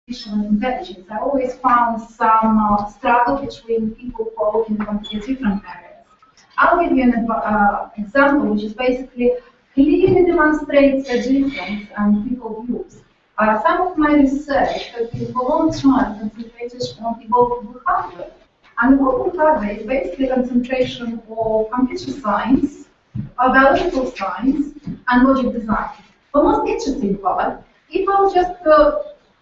intelligence, I always found some struggle between people who are looking from different areas. I'll give you an example, which is basically clearly demonstrates the difference and people views. Some of my research has been for a long time concentrated on evolvable hardware. And evolvable hardware is basically a concentration of computer science, biological science, and logic design. The most interesting part, if I'll just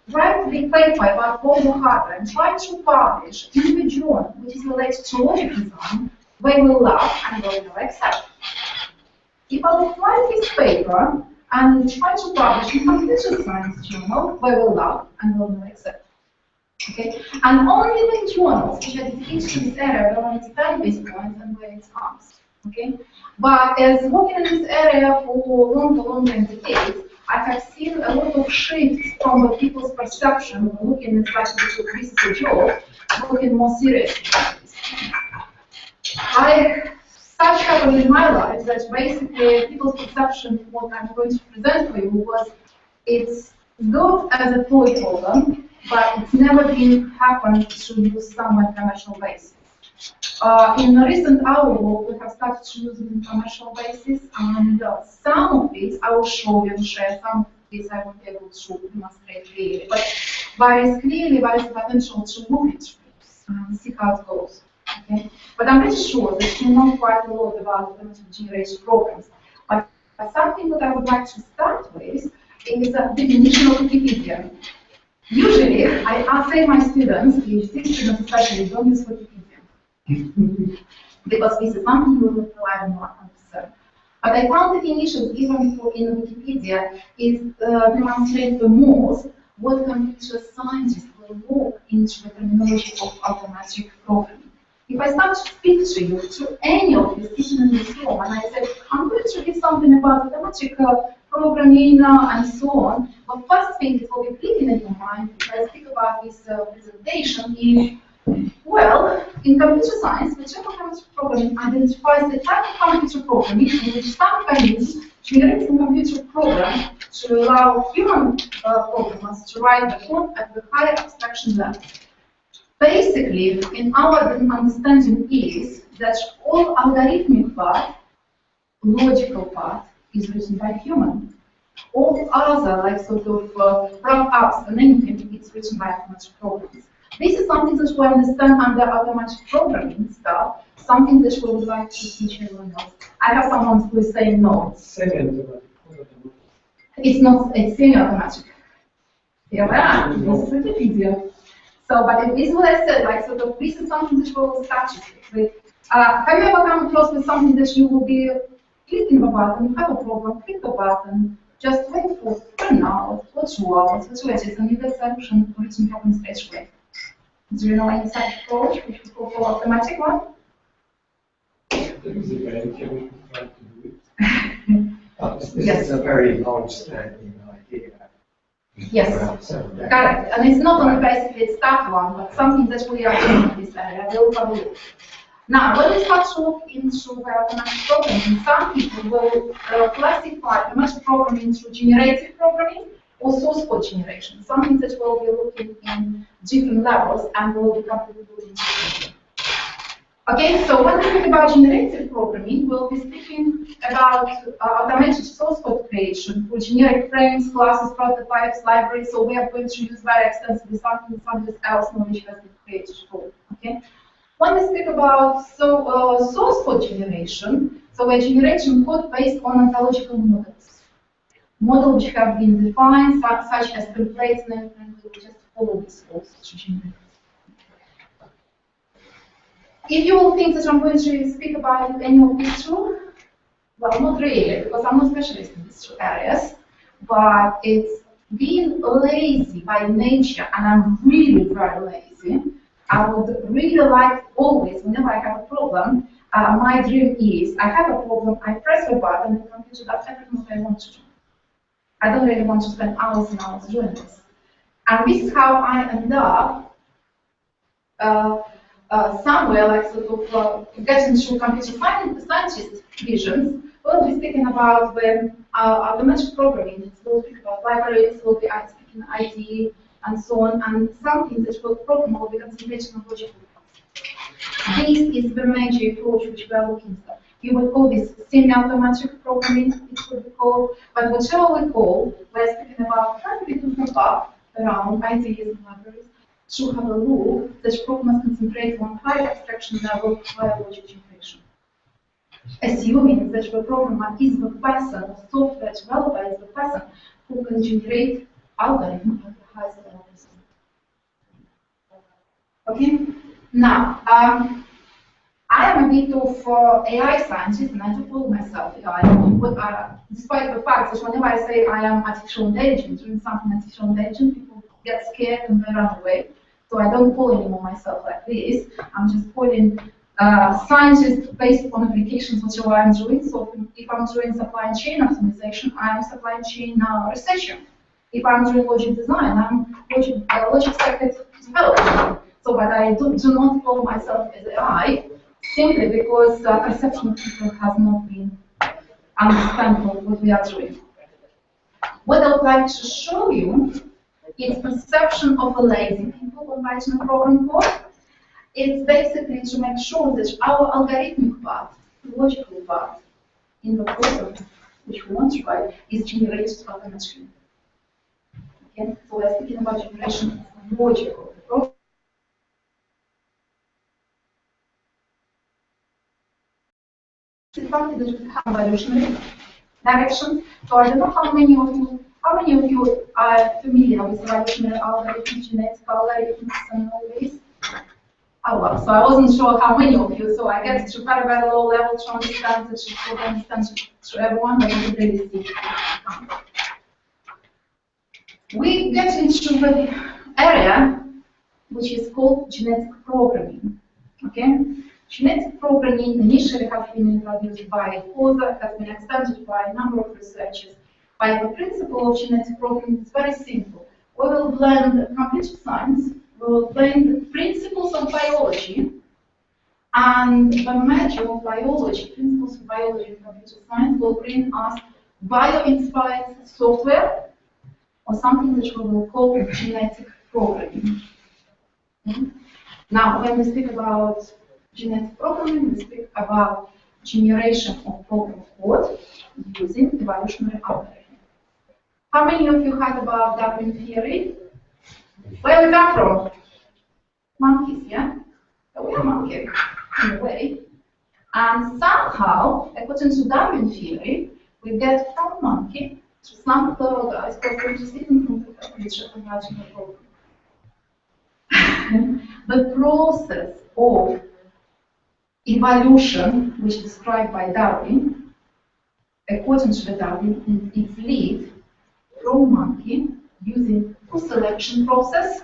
write the paper about evolvable hardware and try to publish in the journal which is related to logic design, they will laugh and they will accept. If I will write this paper and try to publish in computer science journal, they will laugh and they will accept. Okay? And only the journals which are dedicated to this area will understand these points and where it comes. Okay? But as working in this area for longer decades, I have seen a lot of shifts from the people's perception of looking at such this is a job, looking more seriously. Such happened in my life that basically people's perception of what I'm going to present for you was it's good as a toy problem, but it's never been happened to use somewhere commercial basis. In the recent hour, we have started to use it in commercial basis, and some of these I will show you and share. Some of these I won't be able to demonstrate clearly, but there is potential to move it and see how it goes. Okay? But I'm pretty sure that you know quite a lot about automatic generated programs. But something that I would like to start with is the definition of Wikipedia. Usually, I say my students, PhD students especially, don't use Wikipedia. Because this is something we will rely on 100%. But I found definitions even for in Wikipedia is demonstrate the most what computer scientists will walk into the terminology of automatic programming. If I start to speak to you, to any of you sitting in this room, and I said, I'm going to read something about automatic programming and so on, the first thing that will be clicking in your mind if I speak about this presentation is, well, in computer science, the general automatic programming identifies the type of computer programming in which some can use generates a computer program to allow human programmers to write the code at the higher abstraction level. Basically, in our understanding is that all algorithmic part, logical part, is written by human. All other, like sort of wrap-ups and anything, it's written by automatic programs. This is something that we understand under automatic programming stuff, something that we would like to teach everyone else. I have someone who is saying no. It's not, it's semi-automatic. Yeah, this is Wikipedia. So, but this is what I said, like, sort of, this is something that we will start with. Have you ever come across with something that you will be clicking the button, you have a problem, click the button, just wait for 1 hour, or 2 hours, whatever it is, and you get solution written happens straight away. Do you know any such approach, which we call for automatic one? There is a bank which try to do it. This is a very long-standing idea. Yes, correct. And it's not only basically a start one, but something that we are doing in this area. We'll have a look. Now, when we start to look into the automatic programming, some people will classify automatic programming into generative programming or source code generation, something that we'll be looking in different levels and we'll be completely doing differently. Okay, so when we speak about generative programming, we'll be speaking about automated source code creation for generic frames, classes, prototypes, libraries. So we are going to use very extensively something else knowledge has been created for. Okay. When we speak about source code generation, so we're generating code based on ontological models. Models which have been defined, such as templates, and we will just follow this also to generate. If you will think that I'm going to speak about any of these two, well, not really, because I'm not specialist in these two areas, but it's being lazy by nature, and I'm really very lazy. I would really like always, whenever I have a problem, my dream is, I have a problem, I press a button, the computer does everything what I want to do. I don't really want to spend hours and hours doing this. And this is how I end up somewhere like sort of getting to computer scientist visions. We'll be speaking about the automatic programming. We'll speak about libraries. We'll be speaking IDE, and so on, and something that will program will be concentration of logical parts. This is the major approach which we are looking for. You would call this semi-automatic programming, it could be called, but whatever we call, we're speaking about trying to move up around ideas and libraries to have a look that programmers concentrate on higher abstraction level, higher logic generation. Assuming that the programmer is the person, or software developer is the person who can generate algorithm at the highest level. Okay? Now, I am a bit of AI scientist, and I do call myself AI, but despite the fact that whenever I say I am artificial intelligence, doing something artificial intelligence, people get scared and they run away. So I don't call anymore myself like this. I'm just calling scientist based on applications, whatever I'm doing. So if I'm doing supply chain optimization, I'm supply chain researcher. If I'm doing logic design, I'm logic circuit developer. So, but I do not call myself as AI, simply because perception of people has not been understandable what we are doing. What I would like to show you is perception of a lazy people when writing a program code. It's basically to make sure that our algorithmic part, the logical part in the program which we want to write, is generated automatically. Okay? So we're speaking about generation of logical program. Advantage we have evolutionary direction. So I don't know how many of you are familiar with evolutionary algorithms, genetic algorithms, and all this. Oh well, so I wasn't sure how many of you. So I get to very, very low level to understand that you should understand to everyone, but you really see. We get into the area which is called genetic programming. Okay. Genetic programming initially has been introduced by Koza, has been extended by a number of researchers. By the principle of genetic programming is very simple. We will blend computer science, we will blend the principles of biology and the magic of biology, principles of biology and computer science will bring us bio-inspired software or something that we will call genetic programming. Now, when we speak about genetic programming, we speak about generation of program code using evolutionary algorithm. How many of you heard about Darwin theory? Where we come from? Monkeys, yeah? So we are monkeys, in a way. And somehow, according to Darwin theory, we get from monkey to some little guys because they're just eating from the picture and watching the program. The process of evolution, which is described by Darwin, according to the Darwin, it's lead from monkey using the selection process.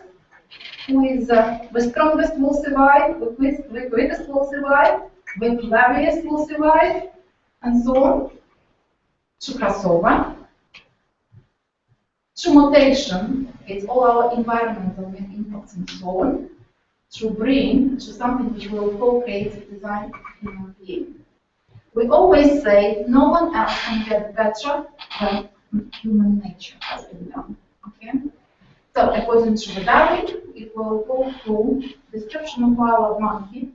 Who is the strongest will survive, the quickest will survive, the cleverest will survive, and so on, to crossover. To mutation, it's all our environmental impacts and so on, to bring to something which we will call creative design of human being. We always say no one else can get better than human nature has been done. Okay? So according to the Darwin, it will go through description of our monkey,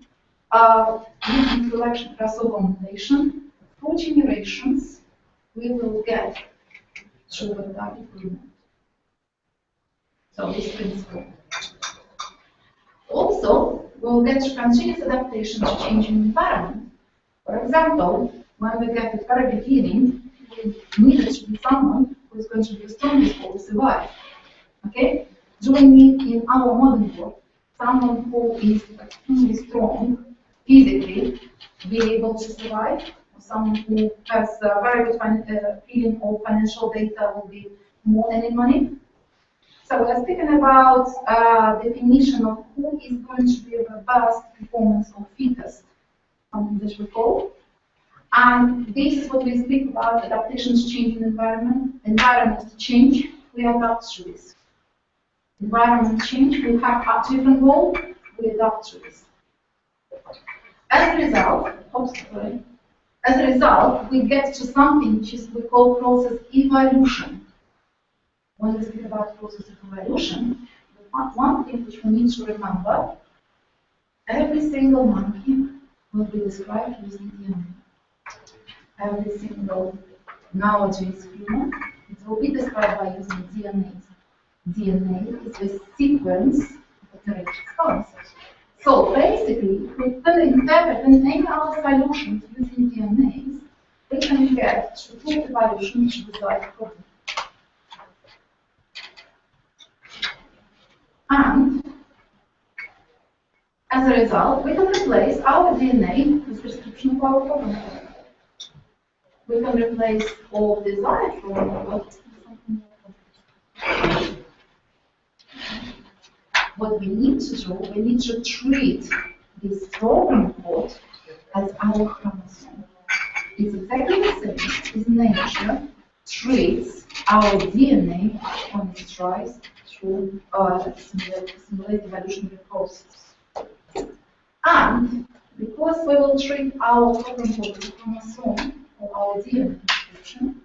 using selection crossover mutation, through generations, we will get to the Darwin agreement. So this principle. Also, we'll get to continuous adaptation to changing environment. For example, when we get at the very beginning, we needed to be someone who is going to be the strongest who will survive. Okay? Do we need in our modern world someone who is extremely strong physically to be able to survive, or someone who has a very good feeling of financial data will be more than in money? So we're speaking about definition of who is going to be the best performance or fittest, something that we call. And this is what we speak about, adaptation to changing environment. Environment change, we adapt to this. Environment change, we have a different goal, we adapt to this. As a result, we get to something which is we call process evolution. when we speak about process of evolution, one thing which we need to remember, every single monkey will be described using DNA. Every single nowadays human, it will be described by using DNA. DNA is the sequence of the response. So basically, we can interpret in any other solutions using DNAs, we can get to full evolution to the desired problem. And as a result, we can replace our DNA with description of our problem. We can replace all desired problem with something else. What we need to do, we need to treat this program code as our chromosome. It's exactly the same as nature treats our DNA when it tries to simulate evolutionary process. And because we will treat our program code as a chromosome or our DNA description,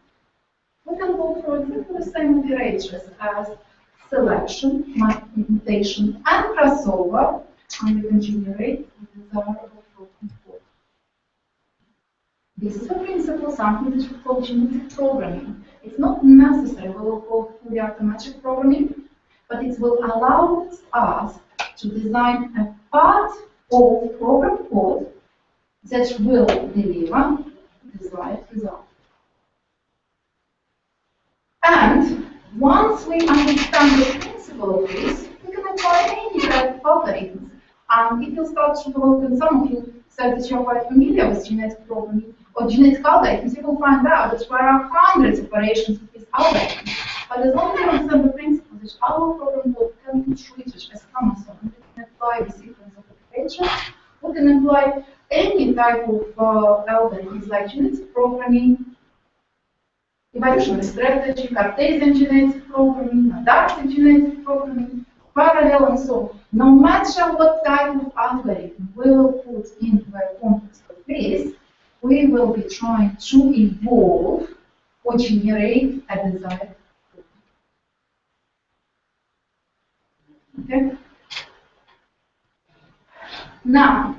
we can go through exactly the same operators as selection, mutation, and crossover, and we can generate the desirable program code. This is a principle, something that we call genetic programming. It's not necessary, we will call fully automatic programming, but it will allow us to design a part of program code that will deliver the desired result. And once we understand the principle of this, we can apply any type of algorithms. And if you start to look, and some of you said that you're quite familiar with genetic programming or genetic algorithms, you will find out that there are hundreds of variations of these algorithms. But as long as you understand the principle that our program code can be treated as chromosome, we can apply the sequence of operators, we can apply any type of algorithms like genetic programming, evolutionary strategy, Cartesian genetic programming, adaptive genetic programming, parallel, and so on. No matter what type of algorithm we will put into the context of this, we will be trying to evolve or generate a desired program. Okay? Now,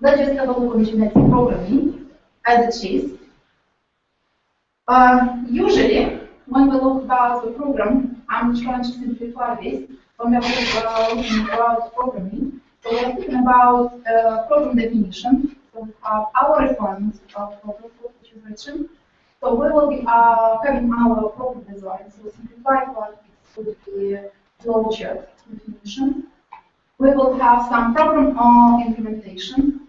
let's just have a look on genetic programming as it is. Usually, when we look about the program, I'm trying to simplify this. When we're looking about programming, so we're thinking about program definition. So we have our requirements of our program code, which is written. So we will be having our program design. So simplified one would be flowchart definition. We will have some program implementation,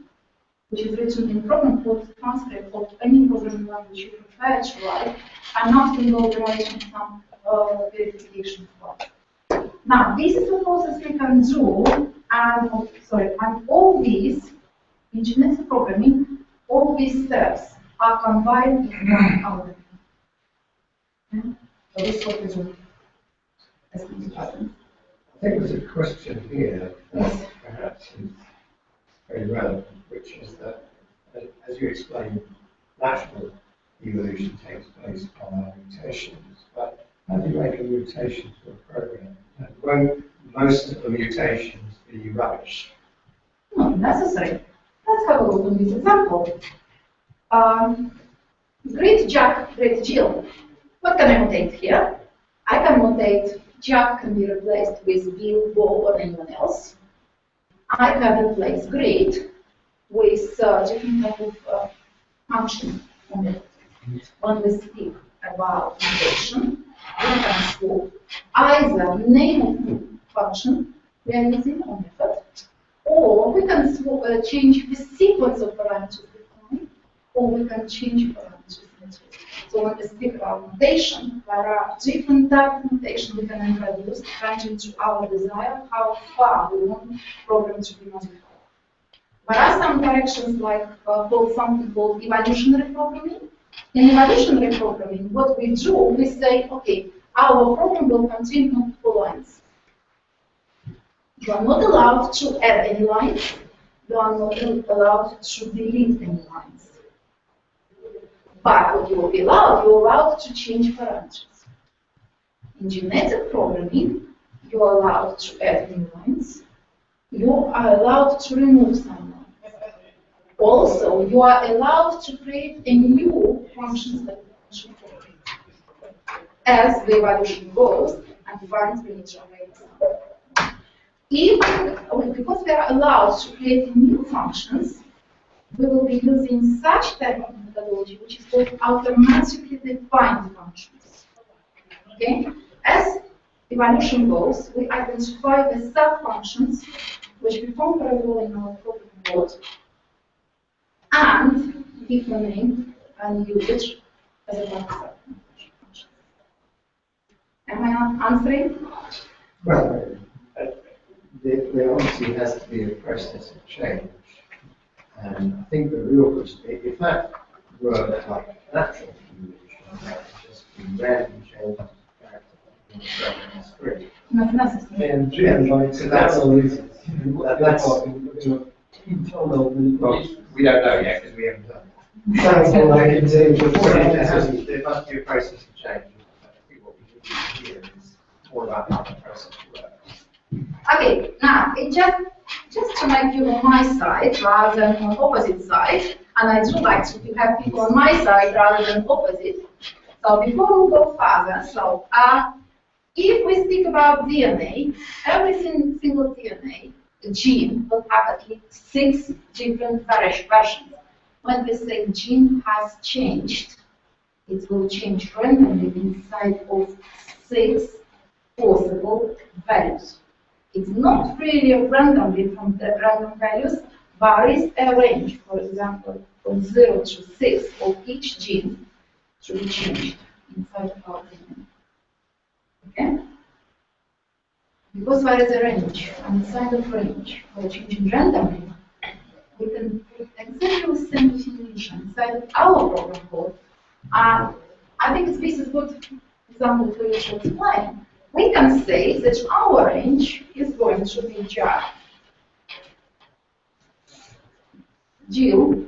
which is written in program code transcript of any programming language you prefer to write, and not in all generation some verification part. Now, this is the process we can do, and all these in genetic programming, all these steps are combined in one algorithm. Okay? So this is what we do. I think there's a question here that perhaps is very relevant, which is that, as you explained, natural evolution takes place by mutations, but how do you make a mutation to a program? And won't most of the mutations be rubbish? Not necessary. Let's have a look at this example. Great Jack, great Jill. What can I mutate here? I can mutate Jack can be replaced with Bill, Bob, or anyone else. I can replace great with different type of function on it. When we speak about mutation, we can swap either name of the function we are using or method, or we can change the sequence of parameters we find, or we can change parameters in it. So when we speak about mutation, there are different types of mutation we can introduce, ranging to our desire, how far we want the program to be modified. There are some directions like something called evolutionary programming. In evolutionary programming, what we do, we say, okay, our program will contain multiple lines. You are not allowed to add any lines. You are not allowed to delete any lines. But what you will be allowed, you are allowed to change parameters. In genetic programming, you are allowed to add new lines. You are allowed to remove some lines. Also, you are allowed to create a new functions like function as the evaluation goes and once we iterate. Even because we are allowed to create new functions, we will be using such type of methodology which is called automatically defined functions. Okay? As evaluation goes, we identify the sub-functions which perform very well in our program code and give them a name and use it as a function. Am I not answering? Well, there obviously has to be a process of change. And I think the real question, if that were like natural evolution, just be randomly changed character on the screen. Not necessary. And like, So that's all these. that's Well, we don't know yet because we haven't done it. sounds more like in terms of There must be a process of change. I think what we should do here is more about how the process works. Okay, now it just to make you on my side rather than on opposite side, and I do like to have people on my side rather than opposite. So before we go further, if we speak about DNA, every single DNA gene will have at least 6 different versions. When we say gene has changed, it will change randomly inside of 6 possible values. It's not really randomly from the random values, varies a range, for example, from 0 to 6 of each gene to be changed inside of our DNA. Okay? Because there is a range, and inside of range, we're changing randomly, we can put exactly the same definition inside of our program code. I think this is a good example for you to explain. We can say that our range is going to be Jack, Jill,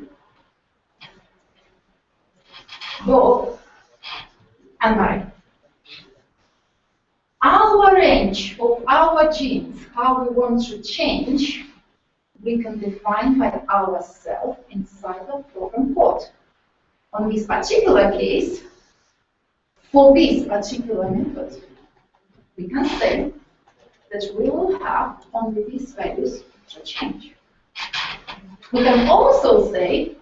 Bob, and Mary. Our range of our genes, how we want to change, we can define by ourselves inside of program code. On this particular case, for this particular method, we can say that we will have only these values to change. We can also say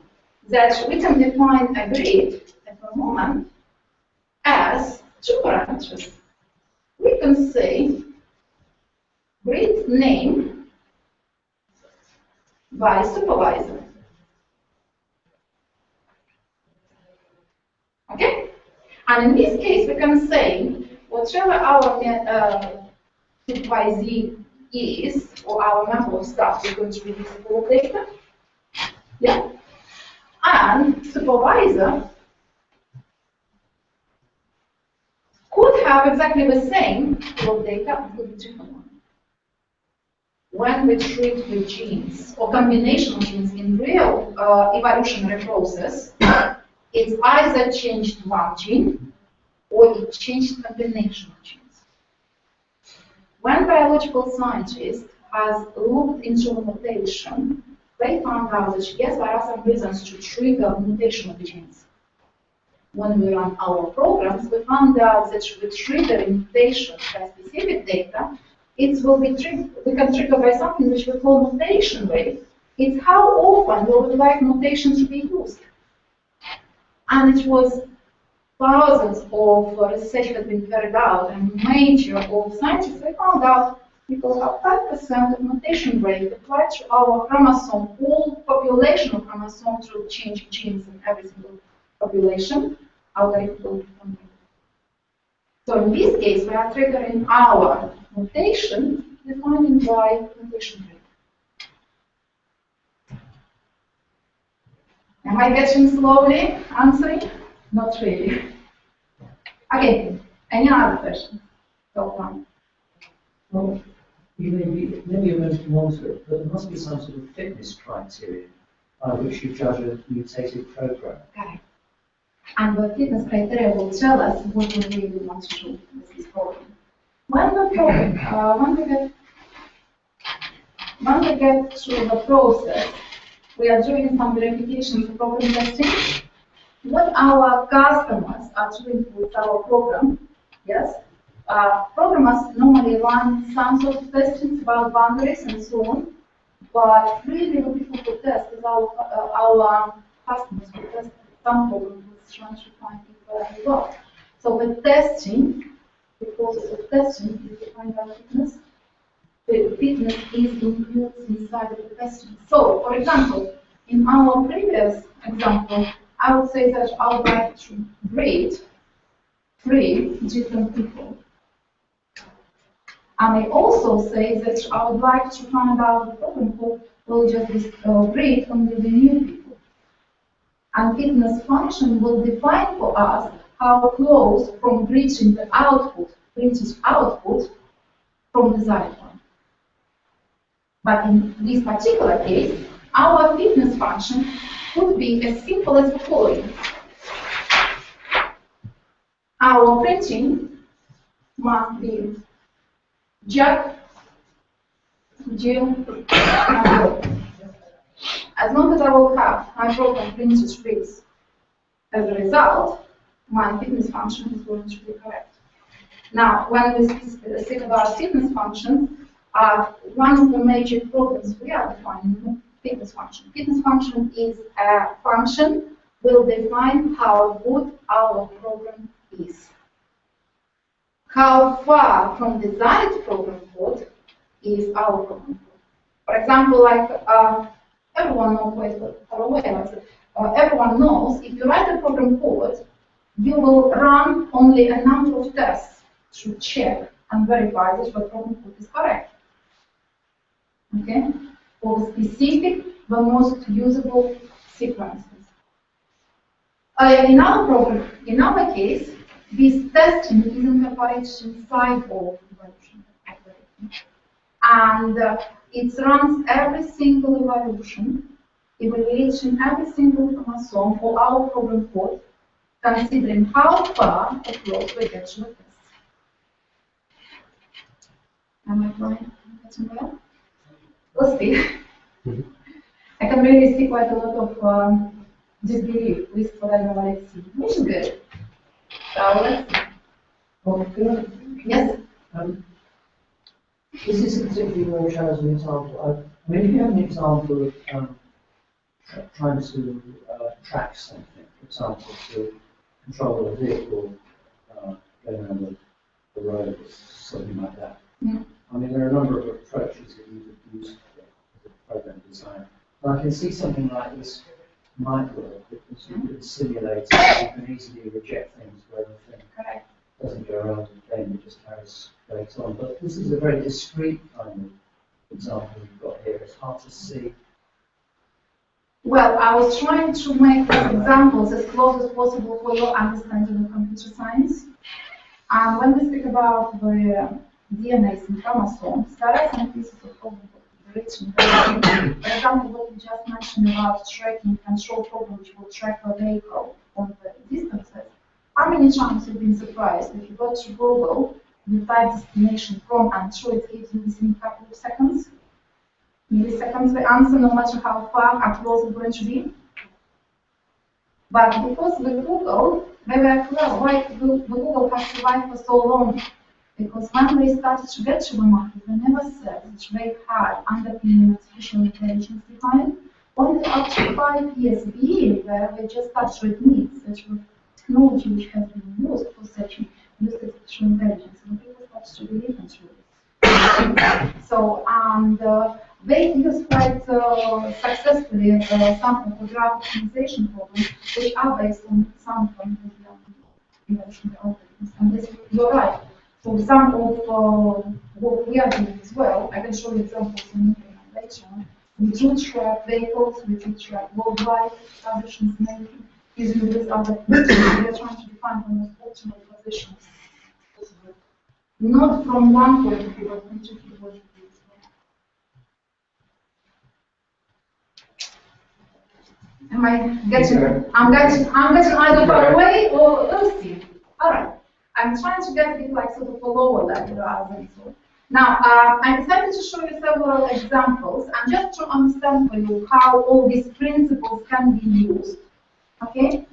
that we can define a grid at the moment as 2 parameters. We can say grid name by supervisor. Okay? And in this case, we can say whatever our supervisee is, or our member of staff is going to be this pool of data. Yeah. And supervisor could have exactly the same pool of data with a different one. When we treat the genes or combination of genes in real evolutionary process, it's either changed one gene or it changed combination of genes. When biological scientists has looked into mutation, they found out that yes, there are some reasons to trigger mutation of genes. When we run our programs, we found out that with triggering mutations by specific data, it will be we can trigger by something which we call mutation rate. It's how often we would like mutation to be used. And it was thousands of research has been carried out, and major of scientists, they found out people have 5% of mutation rate applied to our chromosome, all population of chromosome to change genes in every single population, algorithm. So in this case, we are triggering our mutation defined by mutation rate. Am I getting slowly answering? Not really. Okay, any other questions? So far. Well, maybe you went to answer it, but there must be some sort of fitness criteria by which you judge a mutated program. Okay. And the fitness criteria will tell us what we really want to do with this program. When we get through the process, we are doing some verification for program testing. What our customers are doing with our program, yes, programmers normally run some sort of testing about boundaries and so on, but really the people who test is our customers who test some programs with trying to find it well. So the testing, the process of testing is defined by fitness. The fitness is included inside of the testing. So, for example, in our previous example, I would say that I would like to rate 3 different people. And I also say that I would like to find out the program code will just rate only the new people. And fitness function will define for us how close from reaching the output, British output, from desired one. But in this particular case, our fitness function could be as simple as the following. Our printing must be Jack, Jim, and Bob. As long as I will have my program printed strings as a result, my fitness function is going to be correct. Now, when we speak about fitness functions, one of the major problems we are defining fitness function. Fitness function is a function will define how good our program is. How far from desired program code is our program code. For example, like everyone knows, everyone knows if you write a program code, you will run only a number of tests to check and verify that the program code is correct. Okay? For the specific, the most usable sequences. In our program, in our case, this testing is incorporated inside of evaluation. And it runs every single evaluation, evaluating every single chromosome for our program code, considering how far or close we get to the test. Am I getting well? We'll see. I can really see quite a lot of disbelief with what I normally see, which is good. So let's see. Well, Yes? This is a particularly well shown as an example. I mean, if you have an example of trying to track something, for example, to control a vehicle going around the road, something like that. Yeah. I mean, there are a number of approaches that you could use for the program design. And I can see something like this might work because you could simulate it. You can easily reject things where the thing doesn't go around the plane, it just carries on. But this is a very discrete kind of example you've got here. It's hard to see. Well, I was trying to make the examples as close as possible for your understanding of computer science. And when we speak about the DNAs and chromosomes, there are some pieces of problem reaching. For example, what you just mentioned about tracking control program which will track a vehicle on the distances. How many times you've been surprised if you go to Google, you type destination from and to, it gives you within a couple of seconds? Milliseconds the answer, no matter how far and close it's going to be. But because with Google, they were clear why Google has survived for so long. Because when they started to get to the market, they never said that they had underpinning artificial intelligence behind. Only after 5 years being there, they just started to admit that the technology which has been used for searching used artificial intelligence, and people started to believe into it. So, and they use quite successfully some of the graph optimization programs, which are based on some from the evolutionary algorithms. And this, you're right. For some of what we are doing as well, I can show you examples in later on. We do track vehicles, we do track worldwide positions mainly using this other. We are trying to define the most optimal positions. Not from one point of view, but from different point of view as well. Am I getting? I'm getting either far away or we'll see. All right. I'm trying to get it like sort of a lower level rather than so. Now, I decided to show you several examples, and just to understand for you how all these principles can be used. Okay.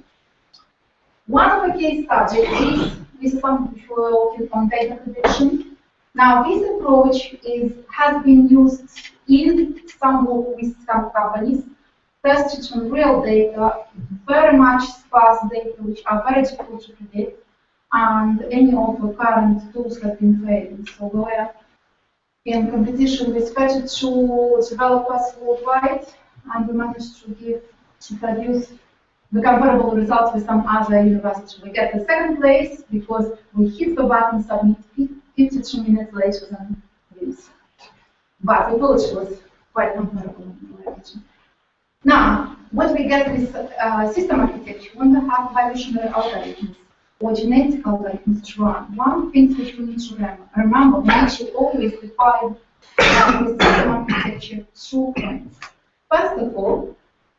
One of the case studies is one which we're working on data prediction. Now, this approach has been used in some work with some companies, tested on real data, very much sparse data, which are very difficult to predict, and any of the current tools have been failing. So we're in competition with 32 developers worldwide, and we managed to produce the comparable results with some other universities. We get the second place because we hit the button submit 52 minutes later than this. But the approach was quite comparable in my opinion. Now, what we get with system architecture, when we have evolutionary algorithms or genetic algorithms to run, one thing which we need to remember, we need to always define the system architecture through points. First of all,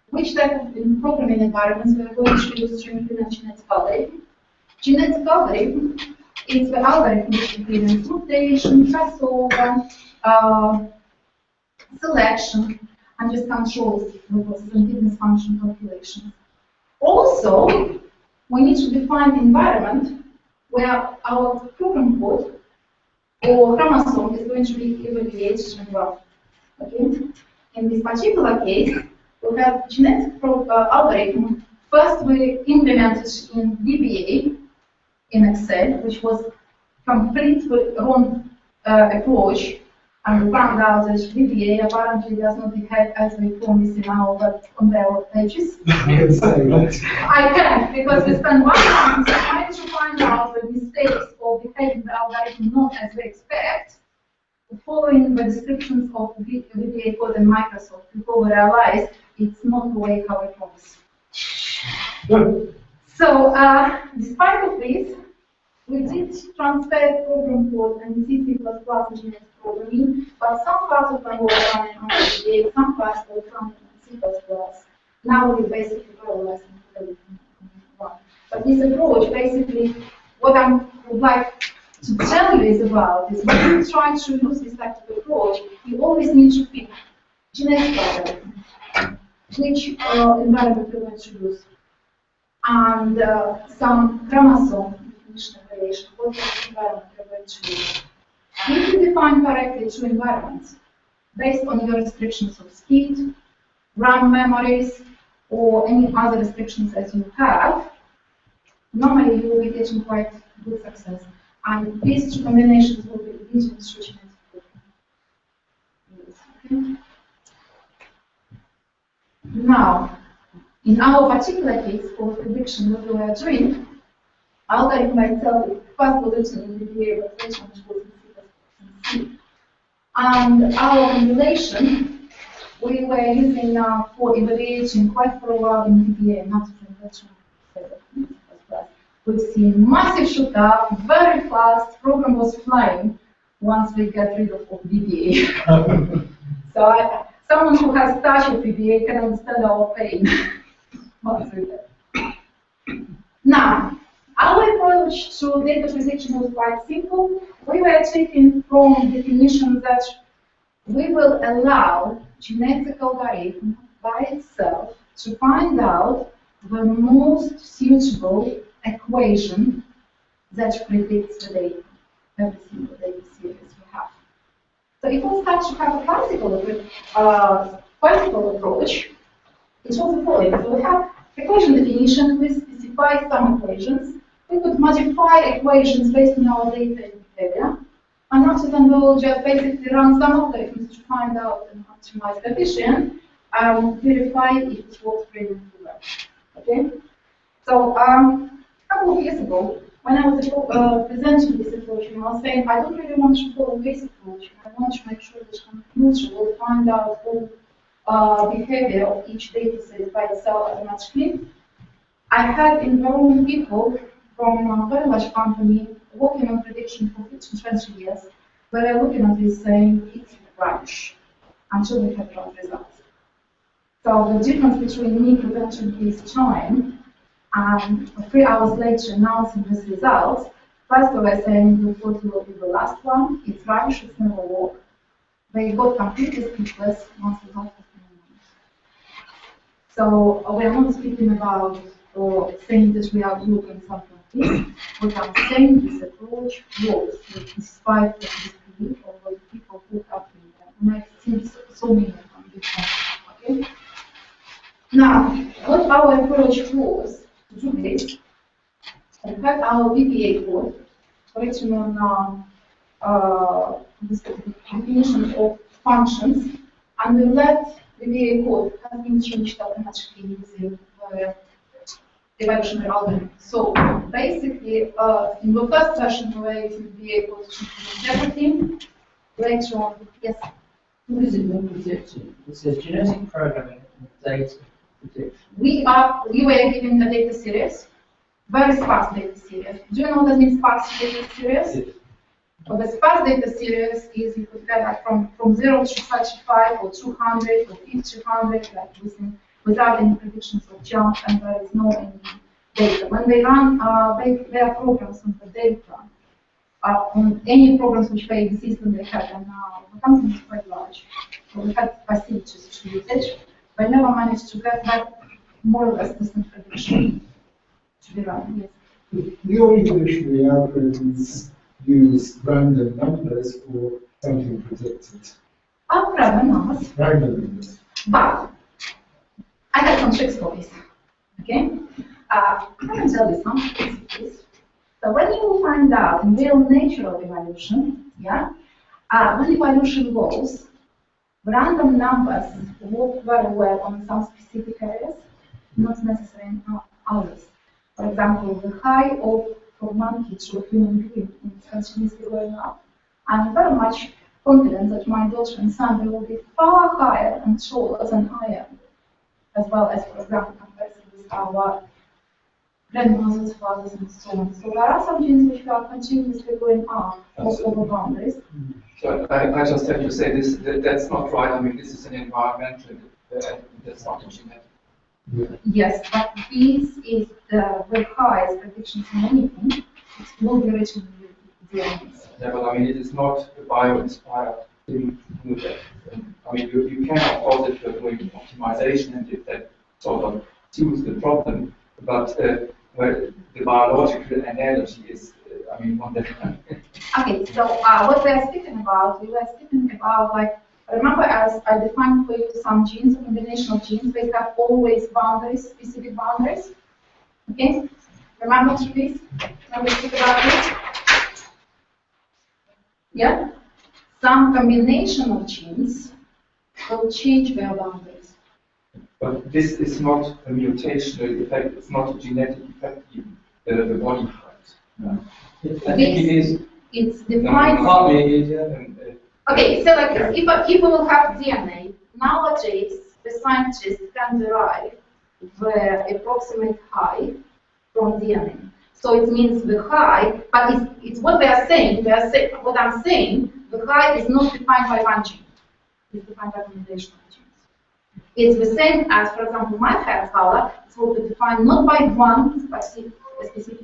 which type of programming environments we are going to use to implement genetic algorithm. Genetic algorithm is the algorithm which implements mutation, crossover, selection, and just controls the process and fitness function calculations. Also, we need to define the environment where our program code or chromosome is going to be evaluated and run. Okay? In this particular case, we have genetic algorithm. First, we implemented in VBA in Excel, which was completely wrong approach, and we found out that VBA apparently does not behave as we promised in our on our pages. I can't, because we spent 1 month trying to find out the mistakes of behaving the algorithm not as we expect, following the descriptions of VBA code in Microsoft, before we realized it's not the way how it works. So, despite of this, we did transfer program code and C++ genetic programming, but some parts of them were running on VBA, some parts were running on C++. Now we basically parallelize everything. But this approach, basically, what I would like to tell you is about is when you try to use this type of approach, you always need to pick genetic algorithm, which environment you're going to use, and some chromosome definition and variation, what environment you're going to use. If you define correctly two environments based on your restrictions of speed, RAM memories, or any other restrictions as you have, normally you will be getting quite good success. And these two combinations will be easy to switch into. Now, in our particular case for prediction, what we are doing, algorithm by itself first was written in VBA, but later on it was in C++. And our compilation we were using for evaluating quite for a while in VBA, not in we've seen massive shoot up, very fast, program was flying once we got rid of VBA. So someone who has touched with VBA can understand our pain once we did. Now, our approach to data prediction was quite simple. We were taking from definitions that we will allow genetic algorithm by itself to find out the most suitable equation that predicts the data, every single data series we have. So if we start to have a classical approach, it was the following. So we have equation definition, we specify some equations, we could modify equations based on our data and behavior, and after that we'll just basically run some algorithms to find out and optimize the efficiency and verify if it's worth bringing to work. Okay? So a couple of years ago, when I was presenting this approach, I was saying I don't really want to follow this approach. I want to make sure that computer will find out all behavior of each data set by itself automatically. I had in the room people from a very large company working on prediction for 15-20 years, but they're looking at this saying it's rubbish until we have run results. So the difference between me presenting his time and 3 hours later announcing his results, first of all, saying we thought you will be the last one, it's rubbish, it's never work. They got completely speechless once the results have been announced. So we are not speaking about or saying that we are looking something like this. What I'm saying this approach works despite the disbelief of the people who have been there. And I've seen so many of them before. Okay? Now, what our approach was to do this, we had our VBA code written on this definition of functions, and we let VBA code has been changed automatically using the evaluation algorithm. So basically, in the first session, we were using VBA code to implement everything. Later on, yes. What is it you're predicting? It says genetic programming and data prediction. We were given the data series, very sparse data series. Do you know what that means, sparse data series? Yes. Well, the sparse data series is you could get like from 0 to 35 or 200 or 50, like without any predictions of jump, and there is no any data. When they run their programs on the data, on any programs which they exist and they have, and the company is quite large, so we had facilities to use it. But never managed to get that more or less decent prediction to be run. Yes. Your evolutionary algorithms use random numbers or something predicted. Random numbers. Random numbers. But I have some tricks for this. Okay? I can tell you some tricks for this. So when you find out in real natural evolution, yeah, when evolution goes, random numbers work very well on some specific areas, not necessarily in others. For example, the high of from monkey to a human being is continuously going up. I'm very much confident that my daughter and son they will be far higher and taller than I am, as well as, for example, compared with our grandmothers, fathers, and so on. So there are some genes which are continuously going up over boundaries. So I just have to say this, that's not right. I mean, this is an environmental, that's not a genetic. Yes, but this is the highest predictions in anything. It will be written in the DNA. Yeah, but I mean, it is not a bio-inspired thing to do that. I mean, you can, of course, if you're doing optimization and if that sort of suits the problem, but well, the biological analogy is, I mean, on that. Okay, so what we are speaking about, we were speaking about, like, remember as I defined for you some genes, a combination of genes, they have always boundaries, specific boundaries. Okay? Remember this? When we speak about this? Yeah? Some combination of genes will change their boundaries. But this is not a mutational effect, it's not a genetic effect, even, the body height. No. I think it is. It's defined. Partly it is, Okay, so like this, if people will have DNA, nowadays the scientists can derive the approximate height from DNA. So it means the height, but it's what they are saying. They are saying what I'm saying. The height is not defined by one gene. It's defined by combination of genes. It's the same as, for example, my hair color. It will be defined not by one specific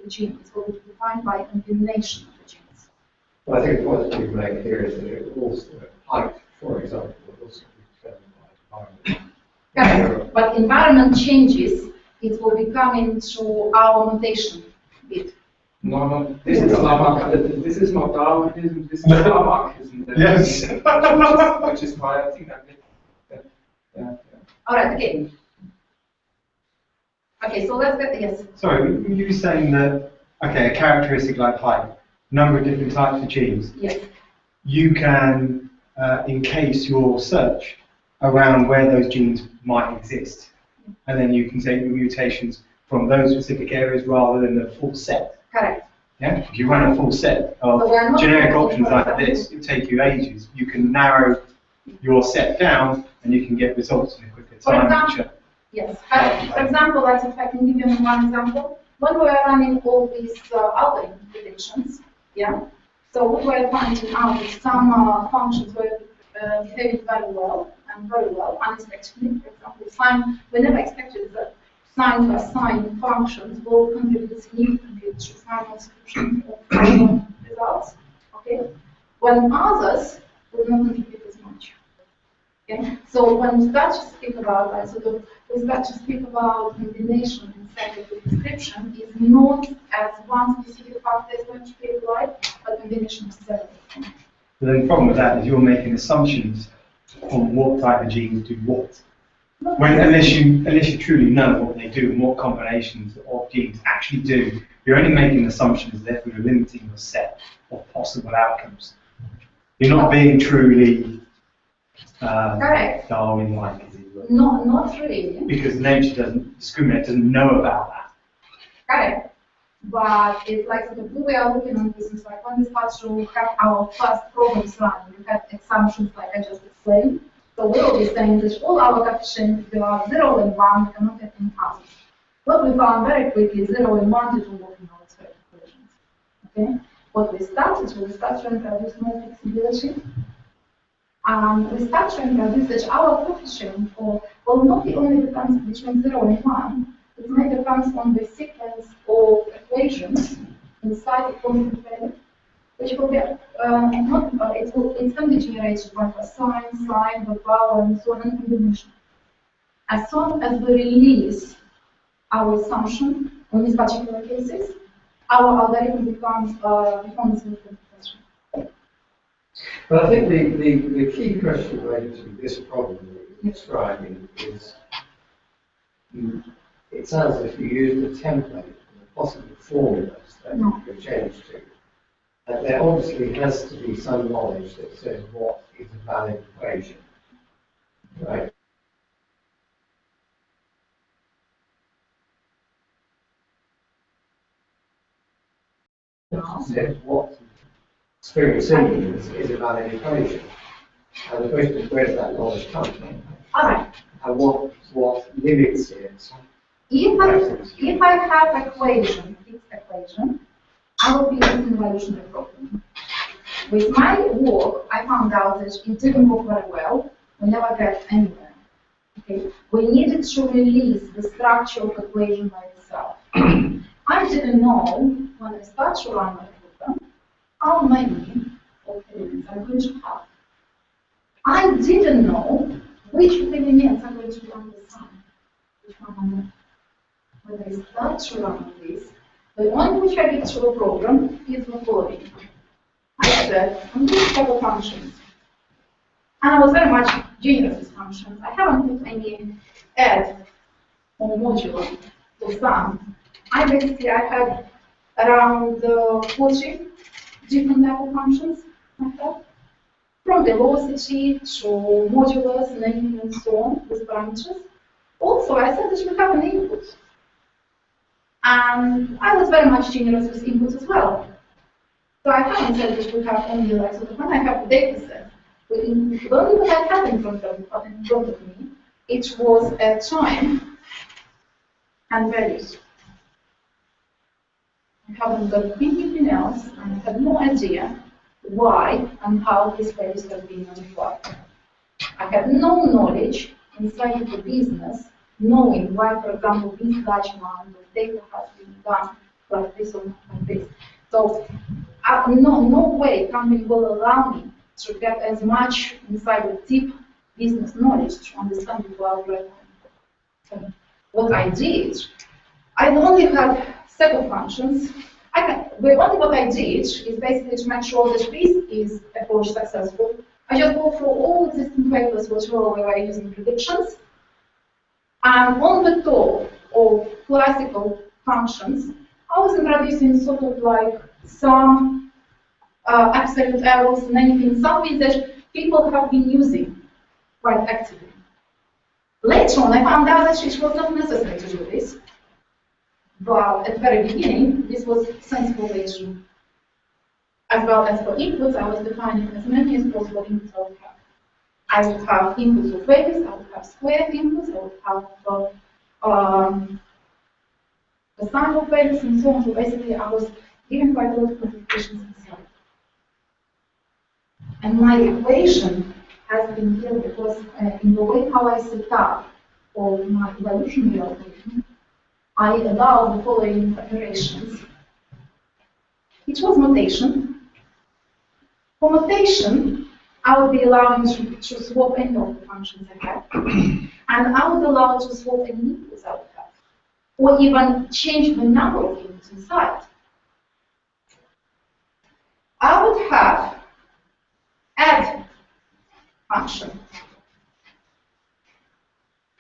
gene. It will be defined by a combination of the genes. Well, I think the point that you make here is that it also, height, for example, will also be determined by environment. Correct. But environment changes, it will become into our mutation bit. No, this is not Darwinism, this is Lamarckism. Yes. Which is why I think that yeah. All right, okay. Okay, so let's get, yes. Sorry, you were saying that, okay, a characteristic like height, number of different types of genes. Yes. You can encase your search around where those genes might exist. And then you can take the mutations from those specific areas rather than the full set. Correct. Yeah? If you run a full set of So generic options like this, it take you ages. You can narrow your set down and you can get results in a quicker For time. example, yes. For example, let's if I can give you one example. When we are running all these algorithm predictions, yeah. So we were finding out that some functions were behaving very well, and very well, unexpectedly. For example, sign, we never expected that sign to assign functions will contribute significantly to final description of final results. Okay, when others will not contribute as much. Okay, so when we start to speak about that, we start to speak about combination inside of the description is not as one specific factor is going to be applied, but combination of several. But then the problem with that is you're making assumptions on what type of genes do what. Unless you truly know what they do and what combinations of genes actually do, you're only making assumptions, therefore you're limiting your set of possible outcomes. You're not being truly Correct. Darwin-like, as it were. Not really. Because nature doesn't discriminate, doesn't know about that. Correct. But it's like sort of we are looking at this, it's like when we start to have our first problems running, we have assumptions like I just explained. So we will be saying that all our coefficients are 0 and 1, we cannot get any others. What we found very quickly, 0 and 1 didn't work in our expected equations. Okay? What we started to introduce more flexibility. We start to introduce that our coefficient will not be only depends between 0 and 1, it may depend on the sequence of equations inside the constant value, which will be it's can be generated by cosine, sine, by power, and so on, and combination. As soon as we release our assumption on these particular cases, our algorithm becomes significant question. But I think the key question related to this problem that you're describing is, it sounds as if you used a template and the possible formulas that you could change to. And there obviously has to be some knowledge that says what is a valid equation, right? Says what experience is a valid equation. And the question is, where does that knowledge come from? All right. And what limits it? If I have equation, fixed equation, I will be using evolutionary problem. With my work, I found out that it didn't work very well. We never got anywhere. Okay, we needed to release the structure of equation by itself. I didn't know when I started to run my program how many elements I'm going to have. I didn't know which elements I'm going to run the sum. Which one I'm not. When I start to run this, the one which I get to the program is the following. I said, I'm going to have functions. And I was very much genius with functions. I haven't put any add or modulo or sum. I had around 40 different type of functions I had. From velocity to modulus, naming, and so on with parameters. Also, I said that we have an input. And I was very much generous with inputs as well. So I haven't said that we have only like sort of when I have the data set, the only what I have in front of me, it was a time and values. I haven't got anything else, and I had no idea why and how these values have been applied. I had no knowledge inside of the business, knowing why, for example, this large amount of data has been done like this or like this. So, no way company will allow me to get as much inside of deep business knowledge to understand the algorithm. So, what I did, I only had set of functions. What I did is basically to make sure that this is approach successful. I just go through all existing papers which were using predictions. And on the top of classical functions, I was introducing sort of like some absolute errors and anything, something that people have been using quite actively. Later on, I found out that it was not necessary to do this. But at the very beginning, this was a sensible way to do. As well as for inputs, I was defining as many as possible inputs I would have. I would have inputs of values, I would have square inputs, I would have the sum of values and so on. So basically, I was giving quite a lot of complications inside. And my equation has happening here because in the way how I set up of my evolutionary algorithm, I allow the following operations. It was mutation. For mutation, I would be allowing to swap any of the functions I have, and I would allow to swap any inputs I would have, or even change the number of inputs inside. I would have add function.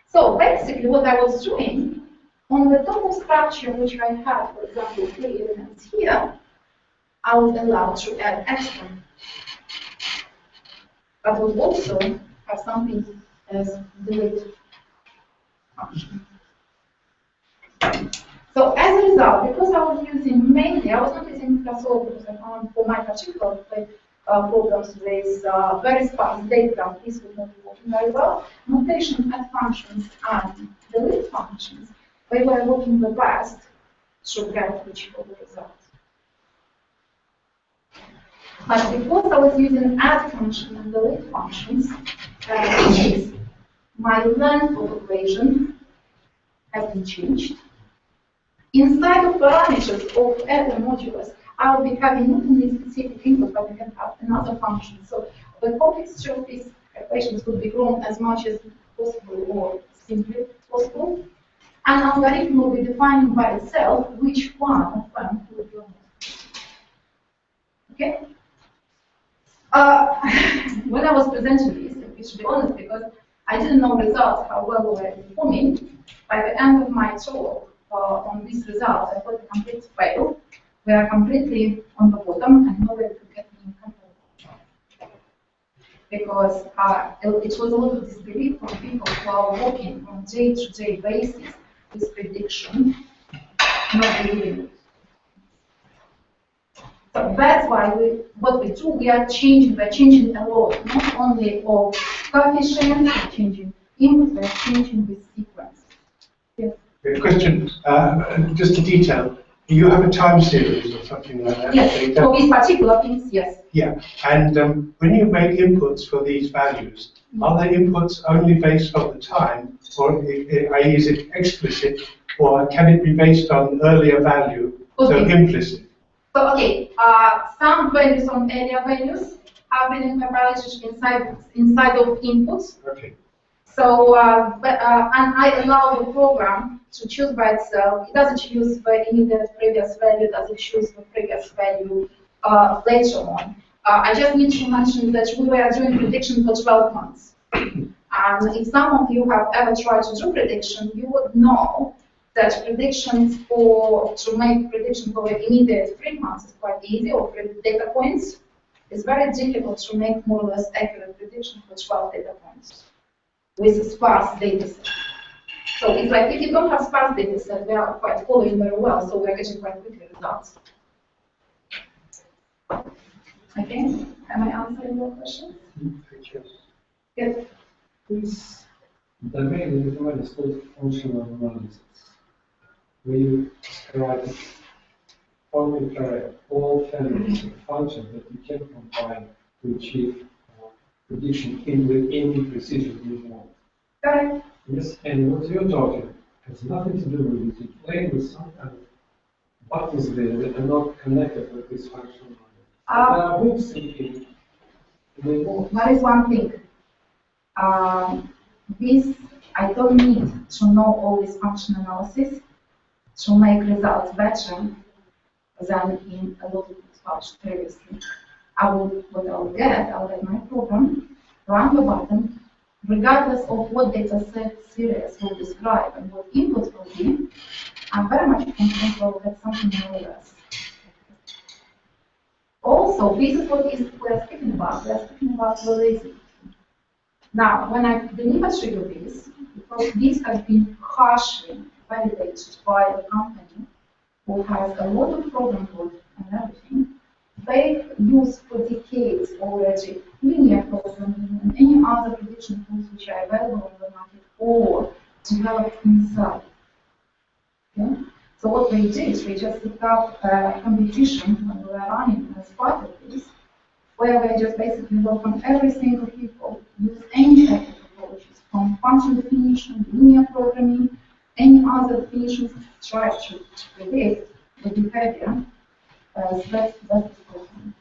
So basically what I was doing, on the top of structure which I have, for example, 3 elements here, I would allow to add extra. I would also have something as delete function. So as a result, because I was using mainly, I was not using Castle because I found for my particular programs with very sparse data, this would not be working very well. Mutation, add functions, and delete functions, they were working the best to get whichever result. But because I was using add function and delete functions, which is my length of equation has been changed. Inside of parameters of every modulus, I will be having not only specific input, but I can have another function. So the complexity of these equations would be grown as much as possible or simply as possible. And the algorithm will be defining by itself which one of them will be on. Okay? When I was presenting this, to be honest, because I didn't know results, how well they were performing, by the end of my talk on these results, I got a complete fail. We are completely on the bottom and nobody could get me comfortable. Because it was a lot of disbelief from people who are working on day-to-day basis with prediction, not believing it. So that's why what we do, we're changing a lot, not only of coefficients, we're changing input, we're changing the sequence. Yes. A question, just a detail. You have a time series or something like that? Yes, for these particular things, yes. Yeah, and when you make inputs for these values, are the inputs only based on the time, or is it explicit, or can it be based on earlier value, so implicit? So, okay, some values on area values have been incorporated inside of inputs. Okay. So, and I allow the program to choose by itself. It doesn't choose the immediate previous value, it doesn't choose the previous value later on. I just need to mention that we were doing prediction for 12 months. And if some of you have ever tried to do prediction, you would know that predictions to make prediction for the immediate 3 months is quite easy, or 3 data points. It's very difficult to make more or less accurate prediction for 12 data points with a sparse data set. So it's like if you don't have sparse data set, they are quite following very well, so we're getting quite quickly results. Okay, am I answering your question? Thank you. Yes. This domain in the domain is called functional analysis, where you describe all families of functions that you can combine to achieve prediction with any precision you want. Correct. Yes, and what you're talking has nothing to do with it. You play with some kind of buttons there that are not connected with this functional analysis. There is one thing. This, I don't need to know all this function analysis to make results better than in a lot of books previously. What I'll get my program, run the button, regardless of what data set series will describe and what inputs will be. I'm very much confident we'll get something more or less. Also, this is what we're speaking about. We're speaking about validity. Now, when I deliver to you this, because this has been harshly validated by the company who has a lot of program code and everything, they use for decades already linear programming and any other prediction tools which are available on the market or developed inside. Okay? So what we did is we just set up a competition when we were running as part of this, where we just basically welcome every single people, use function definition, linear programming, any other definitions try to predict the behavior. So that's the problem.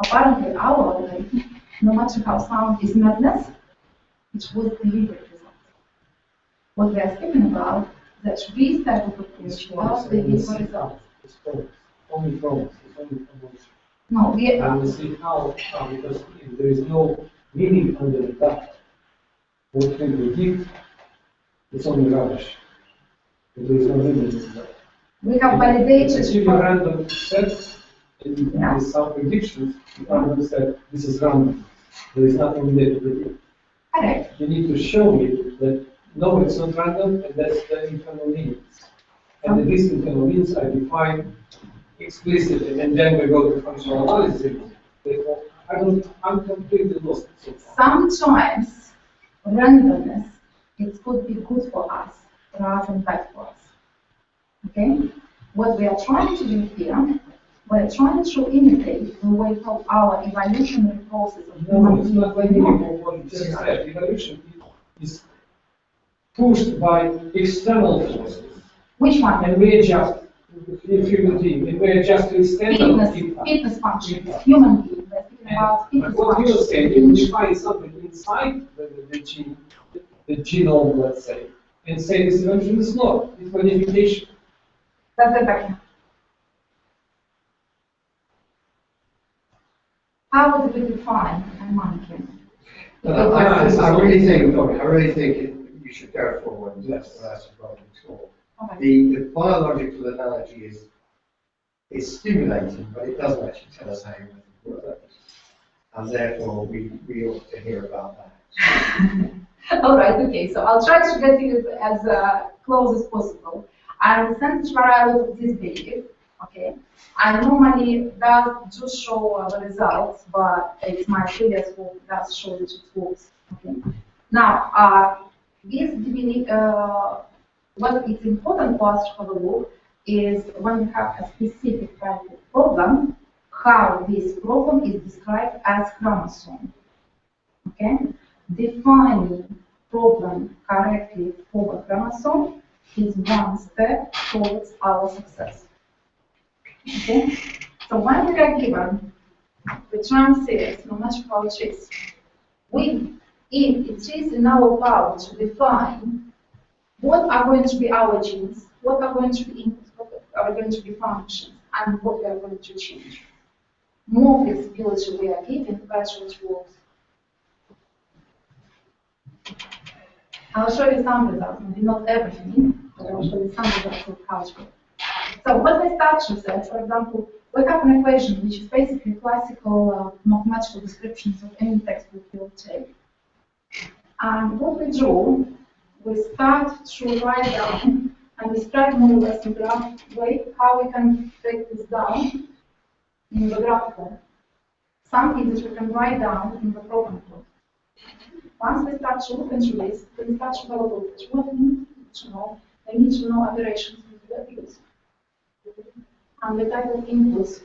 Apparently, our algorithm, no matter how sound, is madness, it would deliver results. What we are speaking about, that this type of approach does deliver results. It's false. Only false. It's only false. No, we And we'll see how, because if there is no meaning under that, what can predict, it's only rubbish. If there is no meaning in that. we have If validated. you random set, and Yeah. with some predictions, you can't understand this is random. There is nothing there to predict. Correct. You need to show me that no, it's not random, and that's the internal limits. And these internal limits are defined explicitly, and then we go to functional analysis. Therefore, I'm completely lost so far. Sometimes randomness, it could be good for us rather than bad for us. Okay? What we are trying to do here, we're trying to imitate the way of our evolutionary process of No, it's human not being. anything of what you just said. Evolution is pushed by external forces, Which one? and we adjust. In human being, and we adjust to external impact. Fitness functions, human being. We're speaking about And fitness what you're functions. saying, you define something inside the gene, the genome, let's say, and say this evolution is not, it's modification. That's the background. How would we define a monkey? I really think you should go forward and that's a problem solved. Okay. The biological analogy is stimulating, but it doesn't actually tell us how everything works. And therefore, we ought to hear about that. All right, okay, so I'll try to get you as close as possible. I understand the variable of this belief, okay? I normally do show the results, but it's my previous work does show that it works, okay? Now, what is important for us to have a look is when we have a specific type of problem, how this problem is described as chromosome, okay? Defining problem correctly for a chromosome is one step towards our success. Okay? So when we are given the term series, no matter how it is, if it is in our power to define what are going to be our genes, what are going to be inputs, what are going to be functions, and what we are going to change. More flexibility we are given, the better it works. I'll show you some results, maybe not everything, but I'll show you some results of how it works. So what we start to say, for example, we have an equation which is basically classical mathematical descriptions of any textbook you'll take. And what we do, we start to write down and describe more or less in graph way how we can break this down in the graph form. Some things that we can write down in the program code. Once we start to look into this, we start to develop what we need to know. We need to know operations with the values and the type of inputs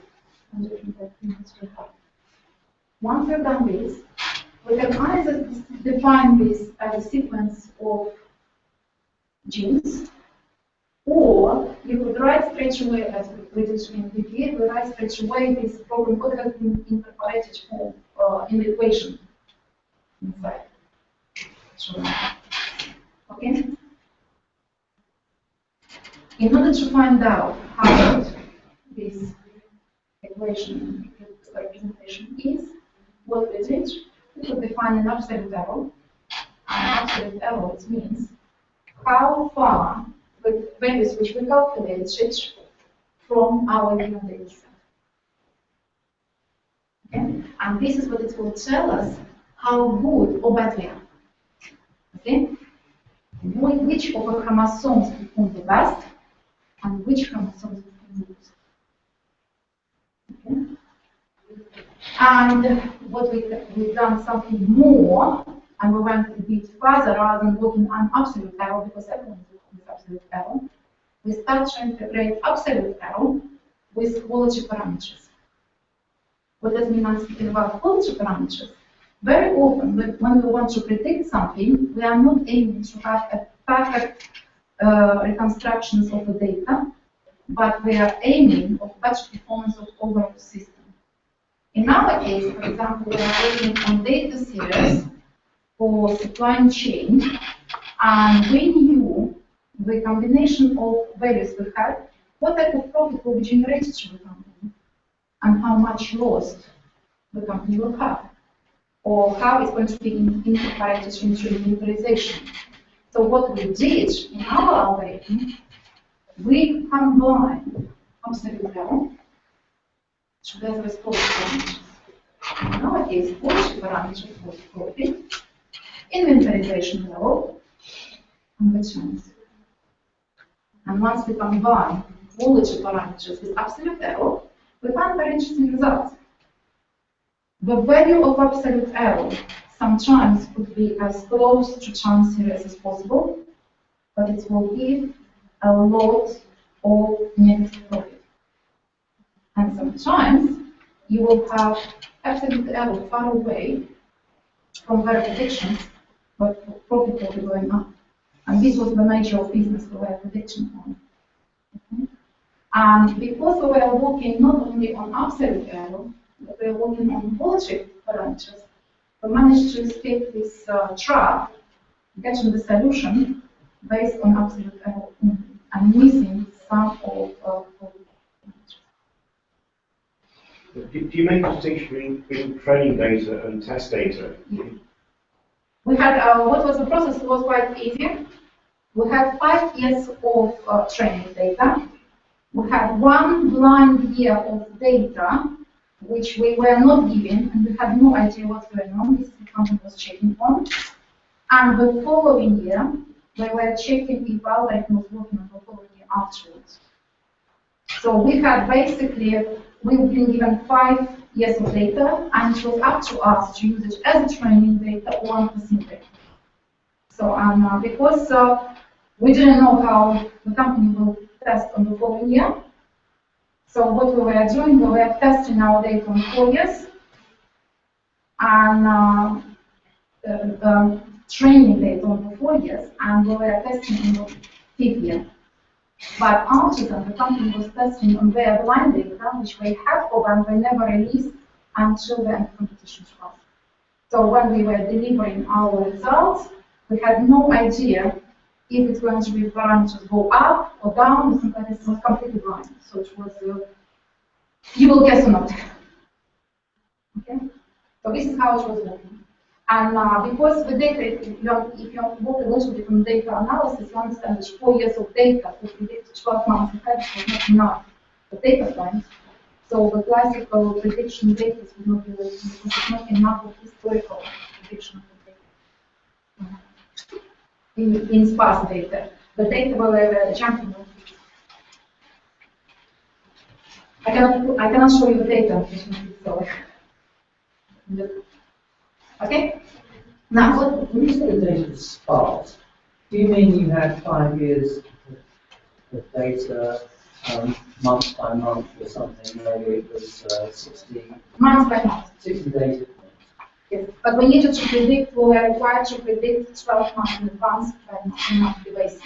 and the different type of inputs we have. Once we've done this, we can either define this as a sequence of genes, or you could write straight away, as we did in PPA, we write straight away this program could have been incorporated in the equation inside. So, okay? In order to find out how this equation representation is, what we did, we could define an absolute error. An absolute error, it means how far the values which we calculated from our given data set. Okay? And this is what it will tell us how good or bad we are. Okay? Which of the chromosomes perform the best and which chromosomes perform the worst. Okay? And what we've done something more, and we went a bit further rather than working on absolute error, because everyone is working with absolute error. We start to integrate absolute error with quality parameters. What does mean I'm speaking about quality parameters? Very often, when we want to predict something, we are not aiming to have a perfect reconstructions of the data, but we are aiming of better performance of overall system. In our case, for example, we are working on data series for supply chain, and we knew the combination of values we had, what type of profit will be generated to the company, and how much loss the company will have, or how it's going to be incorporated into the utilization. So what we did in our algorithm, we combine absolute level together with quality parameters. In our case, quality parameters for profit, inventorization level, and returns. And once we combine quality parameters with absolute error, we find very interesting results. The value of absolute error sometimes could be as close to chance series as possible, but it will give a lot of negative profit. And sometimes you will have absolute error far away from their predictions, but profit will be going up. And this was the nature of business we were predicting on. Okay? And because we were working not only on absolute error, but we were working on quality parameters, we managed to escape this trap, getting the solution based on absolute error only, and missing some of quality parameters. Do you make a distinction between training data and test data? Yeah. We had, what was the process was quite easy. We had 5 years of training data. We had 1 blind year of data, which we were not given, and we had no idea what's going on. This company was checking on. And the following year, we were checking if our algorithm was working on the following year afterwards. So we had basically, we've been given 5 years of data, and it was up to us to use it as a training data or 1% data. So because we didn't know how the company will test on the following year, so what we were doing, we were testing our data on 4 years, and training data on the 4 years, and we were testing on the 5th year. But after that, the company was testing on their blind data, which we had for them, they never released until the end competition to us. So when we were delivering our results, we had no idea if it's going to be parameters go up or down, or something. It was completely blind. So it was, you will guess or not. Okay? So this is how it was working. And because the data, if you work a little bit on data analysis, you understand that 4 years of data to predict 12 months ahead was not enough for data science. So the classical prediction data would not be working because it's not enough of historical prediction of the data. In sparse data, the data were jumping. I cannot show you the data. So. Okay? Now, when you say the data was sparse, do you mean you had 5 years of data month by month or something? Maybe it was 60 month by month. 60 data points. Yes, but we needed to predict, we were required to predict 12 months in advance by monthly basis.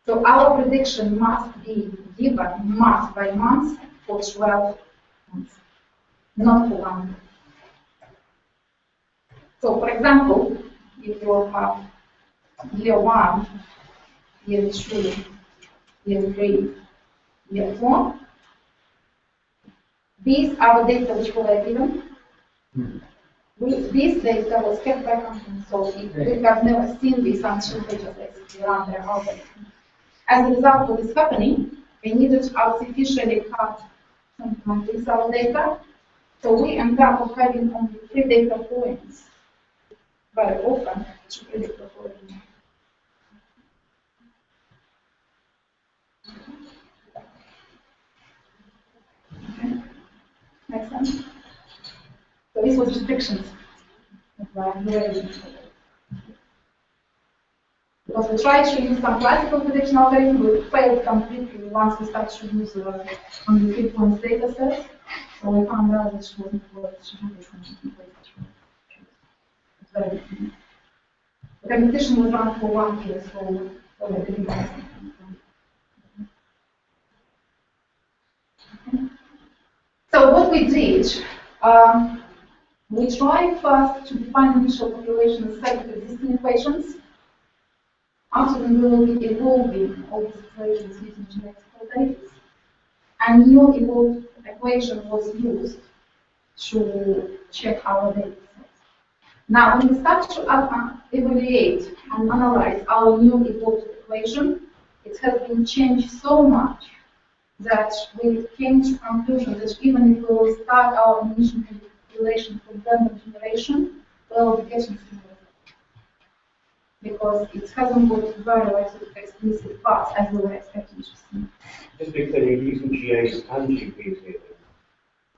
So our prediction must be given month by month for 12 months, not for 1 month. So, for example, if you have year 1, year 2, year 3, year 4, these are the data which were given. This data was kept by company, so we have never seen this until they just basically run their algorithm. As a result of this happening, we needed to artificially cut something like this our data, so we end up having only 3 data points very often to predict the following. Okay. Makes sense? So this was restrictions. Because we tried to use some classical prediction algorithm, we failed completely once we started to use only 3 points data sets. So we found out that it wasn't worth to do this. The competition was run for 1 year, so we didn't have something. So what we did, we tried first to define initial population set of existing equations. After then we will be evolving all these equations using genetic alternatives. And new evolved equation was used to check our data set. Now, when we start to evaluate and analyze our new evolved equation, it has been changed so much that we came to conclusion that even if we will start our initial population from random generation, we will be getting similar. Because it hasn't got very sort of explicit parts as we were expecting to see. Just because you're using GAs and GPs here.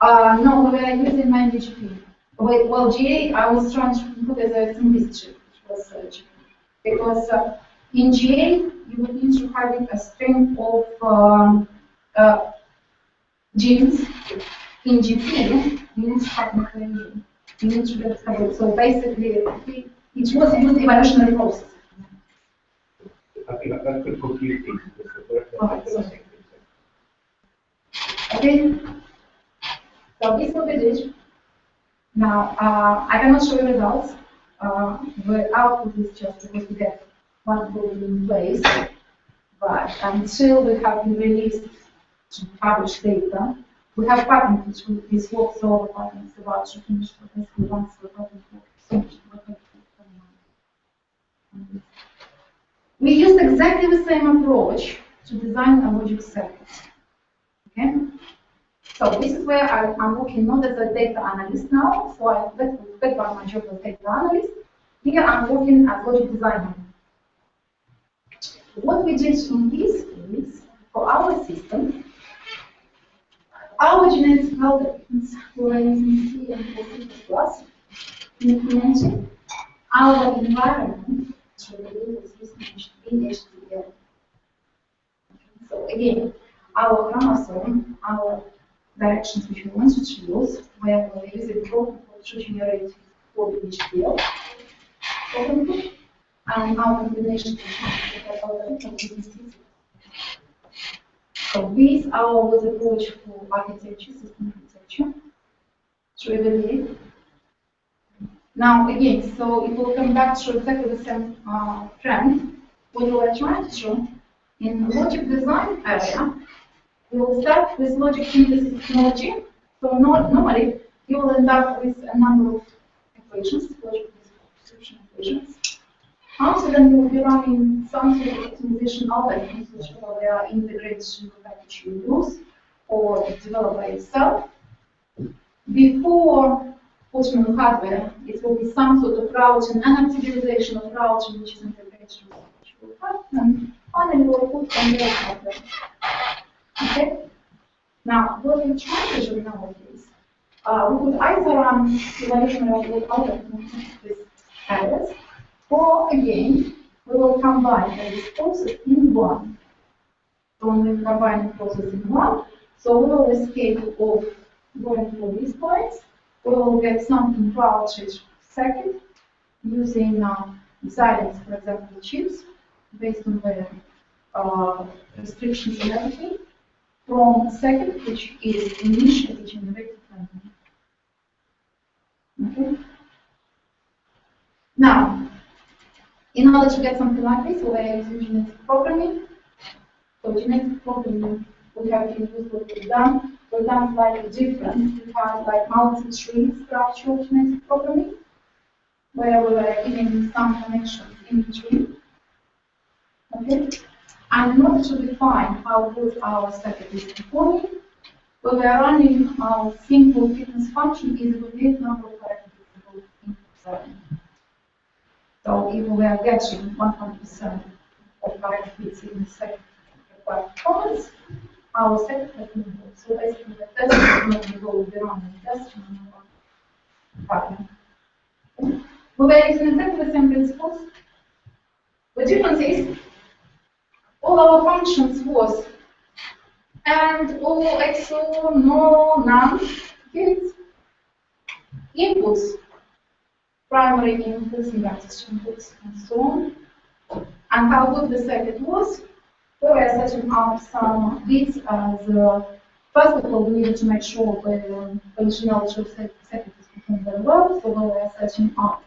No, we were using mainly GP. Well, GA I was trying to put as a simplicity, which was GP. Because in GA, you would need to have a string of genes. In GP, you need to have a gene. You need to get covered. So basically, it was used evolutionary process. I think that could confuse people. Okay. So this is what we did. Now, I cannot show you results. The output is just because we get one protein in place. But until we have been released to publish data, we have patents which this works all the patents about to finish the basically once the patent work finished. We used exactly the same approach to design a logic circuit. Okay? So this is where I'm working not as a data analyst now, so I background my job as data analyst. Here I'm working as logic designer. What we did in this is, for our system, our genetic algorithms were using C and C++, implementing our environment to the data system in HDL. So again, our chromosome, our directions which we want to choose, where we use a protocol to generate for the HDL, and our combination so this was approach for architecture, system architecture, to evaluate. Now again, so it will come back to exactly the same trend. What we were trying to show in the logic design area, we will start with logic synthesis technology. So normally you will end up with a number of equations, logic description equations. After then, we will be running some sort of optimization algorithms, which they are integrated to the package you use or developed by yourself. Before putting on hardware, it will be some sort of routing and optimization of routing, which is integrated to the package you have. And finally, we will put on the hardware. Okay? Now, what we're trying to do nowadays, we could either run evolutionary algorithms with areas, or again, we will combine this process in one. So when we combine the process in one, so we will escape of going through these points. We will get something routed second using silence, for example, chips, based on the restrictions and everything, from second, which is initially generated randomly. Okay. Now, in order to get something like this, we are using genetic programming. So genetic programming, we have to use what we've done. We've done slightly different. We have like multi-tree structure genetic programming, where we were giving some connections in between. Okay? And in order to define how good our circuit is performing, we were running our simple fitness function is with this number of parameters input. So if we are getting 100% of correct fits in the second required performance, our circuit has been good. So basically the test is not the goal, we run the test pattern. We were using exactly the same principles. The difference is all our functions was and, or, XOR, no, none, kids, inputs primary inputs, inductors inputs, and so on. And how good the circuit was, we were setting up some bits as first of all, we needed to make sure the functionality of the circuit is performed very well, so we were setting up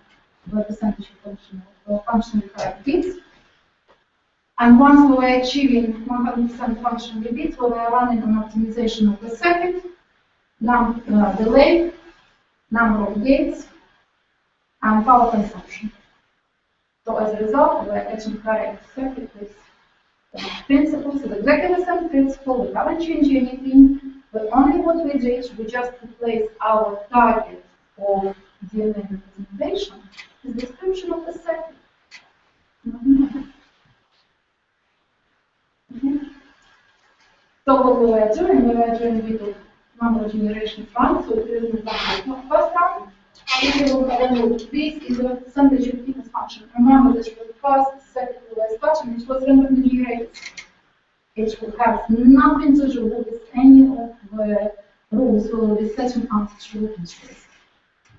the percentage of functionally correct bits. And once we were achieving 100% functionally bits, we were running an optimization of the circuit, delay, number of gates, and power consumption. So as a result, we are getting correct circuit with principles. It's exactly the same principle. We haven't changed anything, but only what we did, we just replaced our target of DNA representation with the description of the circuit. So what we were doing with the number of generations run. So here is an example of first run. This is a percentage of fitness function. Remember that for the first circuit we were starting, it was randomly generated. It has nothing to do with any of the rules we will be setting up through constraints.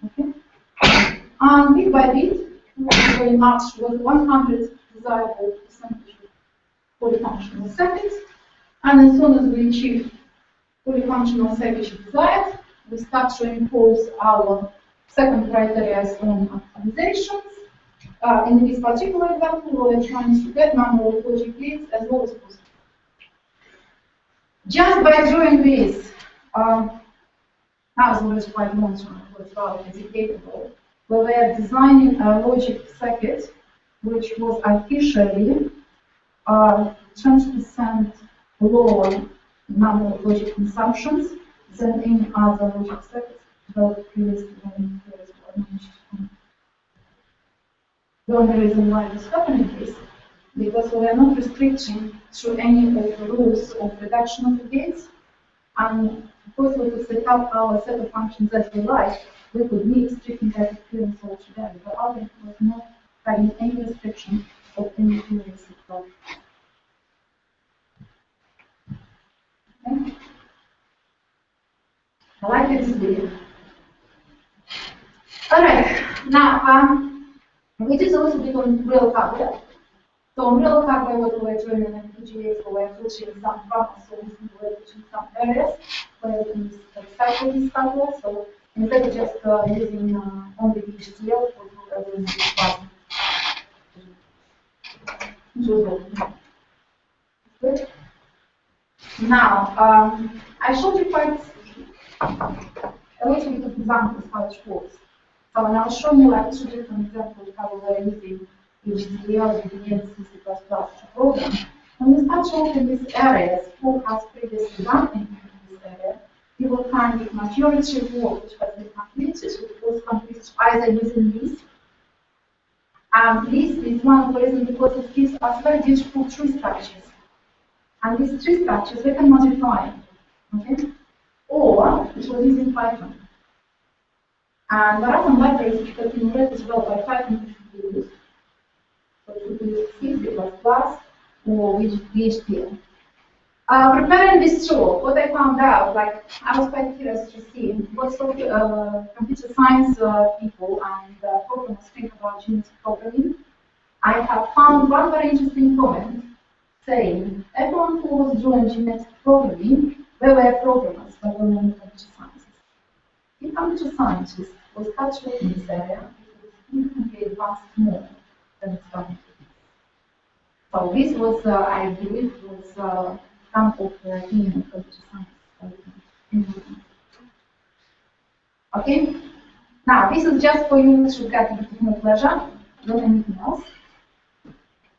Okay? And bit by bit, we are going up with 100 desirable percentage fully functional circuits. And as soon as we achieve fully functional circuit desired, we start to impose our second criteria on optimizations. In this particular example, we are trying to get number of logic gates as low as possible. Just by doing this, now it's always quite long term, as well as capable, we were designing a logic circuit which was officially 20% lower number of logic consumptions than any other logic circuit developed previously when there is one. The only reason why this happening is because we are not restricting to any of the rules of reduction of the gates, and because we could set up our set of functions as we like, we could mix different types of clearance altogether. The algorithm was not having any restriction of any clearance approach. Okay. I like this video. Alright, now we just also bit on real hardware. So on real hardware, what we were doing in FPGAs, we were filtering some problems, so we were filtering some areas where we cycle this hardware. So instead of just using only the HDL, we were using this button. Good. Now, I showed you quite a little bit of examples how it works. So and I'll show you like 2 different examples how we are using HDL, BCS, C++ to program. When you start showing these areas, who has previously done anything in this area, you will find the majority of work which has been completed, which was completed either using this. And this is one of the reasons because it gives us very beautiful tree structures. And these tree structures we can modify. Okay? Or it was using Python. And there are some libraries which can be read as well by Python which we use. So it could be C, C++, or HDL. Preparing this tool, what I found out, like I was quite curious to see what sort of computer science people and programmers think about genetic programming. I have found one very interesting comment saying everyone who was doing genetic programming, they were programmers, but they were not computer scientists. If computer scientists was touched in this area, it was significantly advanced more than it's done. So this was, I believe, was some of the opinion of computer science. Okay? Now, this is just for you to get a bit more pleasure, not anything else.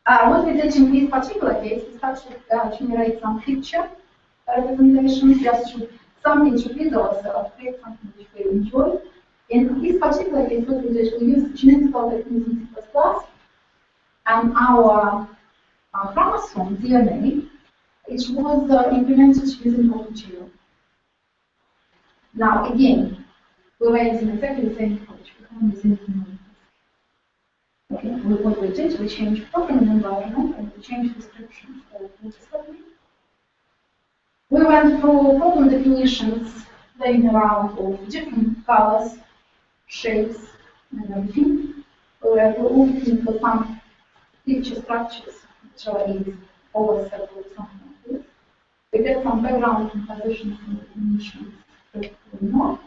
What we did in this particular case is to generate some picture representations, just to something to please ourselves, create something which we enjoy. In this particular case, what we did, we used genetic algorithms in C++, and our chromosome DNA, it was implemented using OpenGL. Now, again, we were using exactly the same approach. We were using okay, what we did, we changed programming environment and we changed description for discovery. We went through problem definitions, playing around of different colors, shapes, and everything. We were looking for some picture structures, which are in overset or something like this. We get some background compositions and definitions that we know,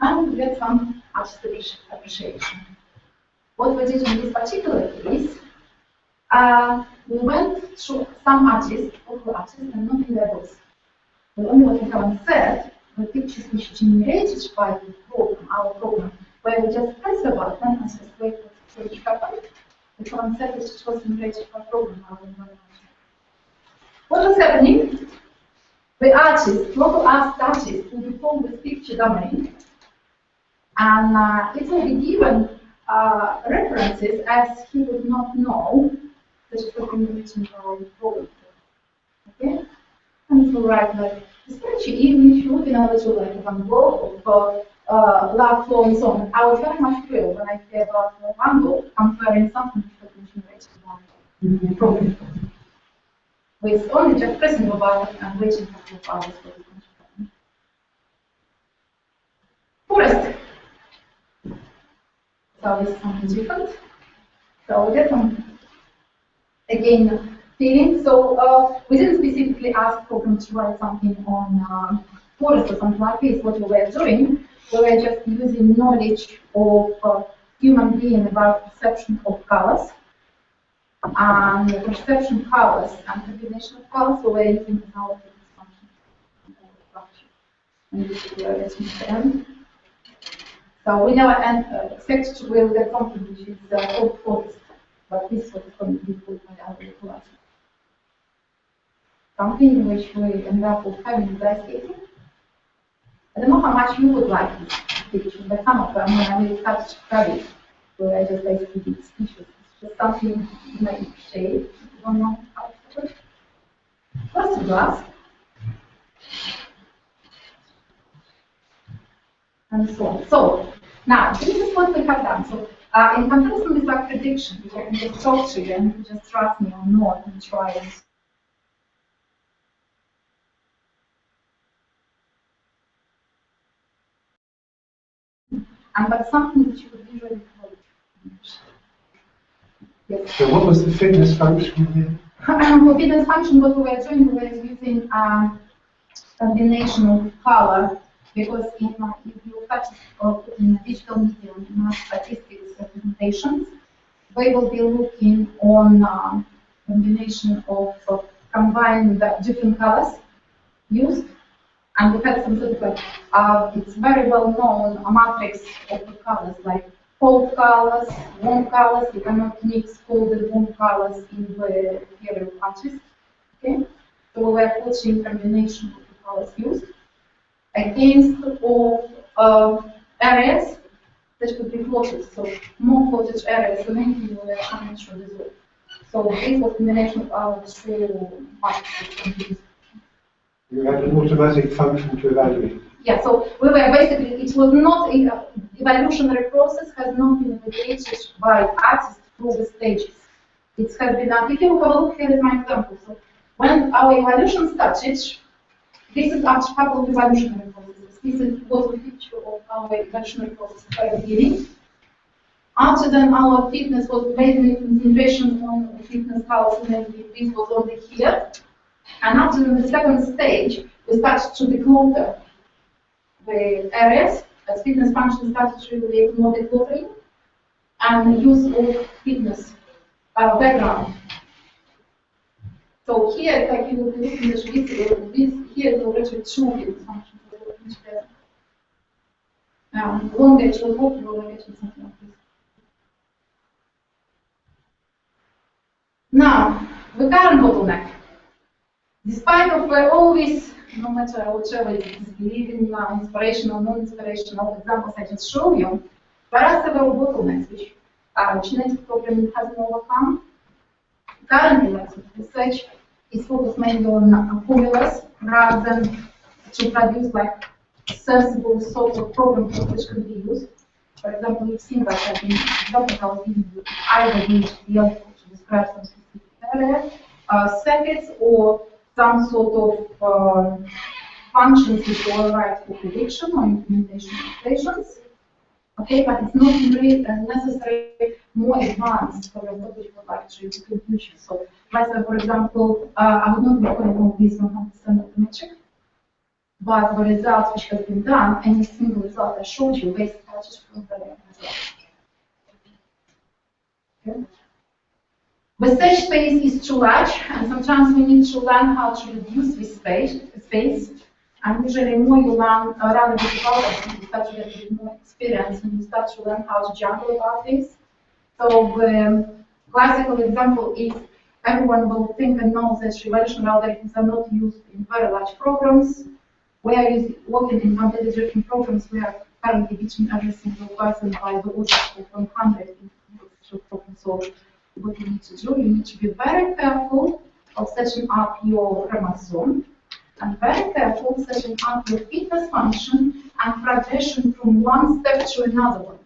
and we get some artistic appreciation. What we did in this particular case, we went through some artists, local artists, and not in their books. The only what we haven't said, the pictures which generated by the program, our program, where we just press the button and just wait for it to happen. We haven't said it was generated by program, our environment. What was happening? The artist, local artist, will be told this picture domain, and it will be given references as he would not know that it was been written by program. Okay? And it will write like, especially even if you look in a little like Van Gogh of love, flow, and so on. I was very much thrilled when I hear about Van Gogh comparing something that was generated by program. With only just pressing the button and waiting for 2 hours for it to happen. Forest. So this is something different. So we get some, again, feeling. So we didn't specifically ask program to write something on forest or something like this. What we were doing, we were just using knowledge of human being about perception of colors. And the perception colors and combination of colors, we were using our fitness function. And this is where it's in the end. So we never expect to will get something which is called forest, but this is what is going to be called by our class. Something which we end up with having dice skating. I don't know how much you would like this picture, but some of them, when I really started to have it, where I just basically did speeches. Just something in my shape. You don't know how to do it. First glass. And so on. So now this is what we have done. So in comparison with like prediction, which I can just talk to you and you can just trust me or not and try and but something that you would visually call it. Yes. So what was the fitness function here? For fitness function, what we were doing, we were using combination of color, because if you touch in digital media and math statistics representations, they will be looking on combination of combining the different colors used. And we had some sort of like, it's very well known a matrix of the colors, like cold colors, warm colors. You cannot mix cold and warm colors in the area of artists. Okay? So we were putting combination of the colors used against all areas that could be plotted. So more plotted areas, so many people were coming through this way. So this was combination of our two matrices. You had an automatic function to evaluate. Yeah, so we were basically, it was not an evolutionary process, has not been evaluated by artists through the stages. It has been done. If you have a look, here is my example. So when our evolution started, this is after a couple of evolutionary processes. This was a picture of our evolutionary process at the beginning. After then, our fitness was mainly concentration on fitness colors, and this was only here. And after the second stage, we started to declutter the areas as fitness function started to relate more decluttering and use of fitness background. So here, if I can look at this, here is already two fitness functions. Long edge will hope you will get something like this. Now, the current bottleneck. Despite of all these, no matter whichever it is, believing inspirational, non-inspirational examples I just showed you, there are several bottlenecks which genetic programming hasn't overcome. Currently, like research is focused mainly on formulas rather than to produce like sensible sort of programs which can be used. For example, we've seen that I've been talking about using either HDL to describe some specific area, circuits, or some sort of functions which are right for prediction or implementation of equations. Okay, but it's not really necessarily more advanced for what we would like to do in the future. So, let's say, for example, I would not be calling all these 100% automatic, but the results which have been done, any single result I showed you, basically I just put that in as well. Okay. The search space is too large, and sometimes we need to learn how to reduce this space. And usually, more you learn around the development, you start to get a bit more experience, and you start to learn how to juggle about this. So the classical example is everyone will think and know that relational algorithms are not used in very large programs. We are working in competitive programs. We are currently between every single person by the order of 100 to problem solve. What you need to do, you need to be very careful of setting up your chromosome and very careful setting up your fitness function and progression from one step to another one.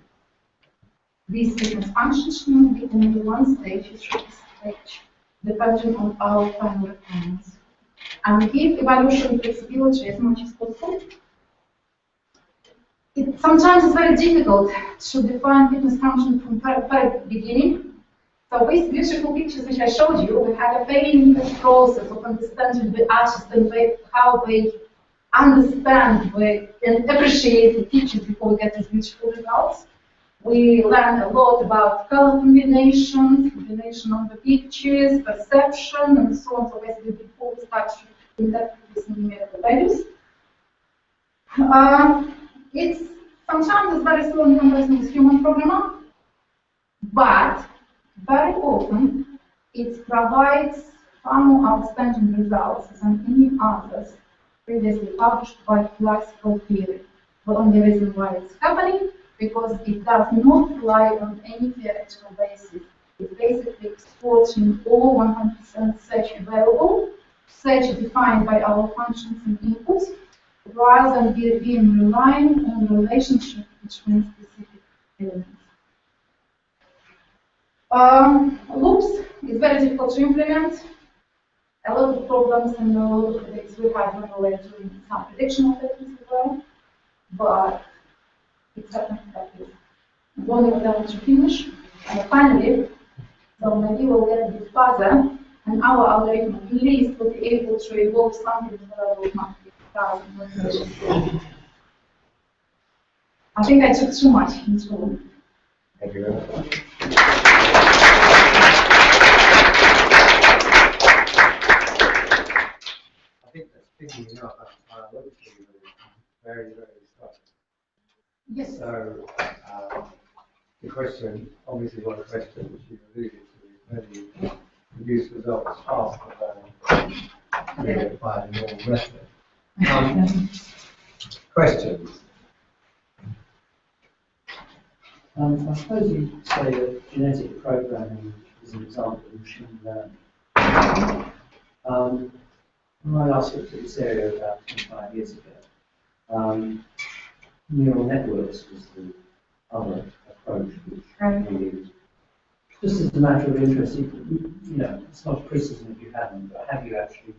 These fitness functions should be only one stage, it should be stage, depending on our final requirements. And give evaluation flexibility as much as possible. Sometimes it's very difficult to define fitness function from very beginning. So these beautiful pictures which I showed you, we had a painful process of understanding the artists and how they understand and appreciate the pictures before we get these beautiful results. We learn a lot about color combinations, combination of the pictures, perception, and so on. So basically, before we start to interpret these numerical values, it's sometimes very slow in comparison with human programmer, but very often it provides far more outstanding results than any others previously published by classical theory. The only reason why it's happening, because it does not rely on any theoretical basis. It's basically exporting all 100% search available, search defined by our functions and inputs, rather than being relying on the relationship between specific elements. Loops is very difficult to implement. A lot of problems and a lot of predicts we have when we're doing some prediction techniques as well, but it's happening like this. One of them to finish, and finally, so maybe we'll get a bit further, and our algorithm at least will be able to evolve something that will not be 1,000. I think I took too much in school. Thank you very much. I think that's picking up biologically very, very strong. Yes. So the question, obviously one question which you alluded to, is whether you can produce results faster than you apply the normal method. Questions? I suppose you say that genetic programming is an example of machine learning. When I last looked at this area about 25 years ago, neural networks was the other approach which we used. Just as a matter of interest, you know, it's not a criticism if you haven't, but have you actually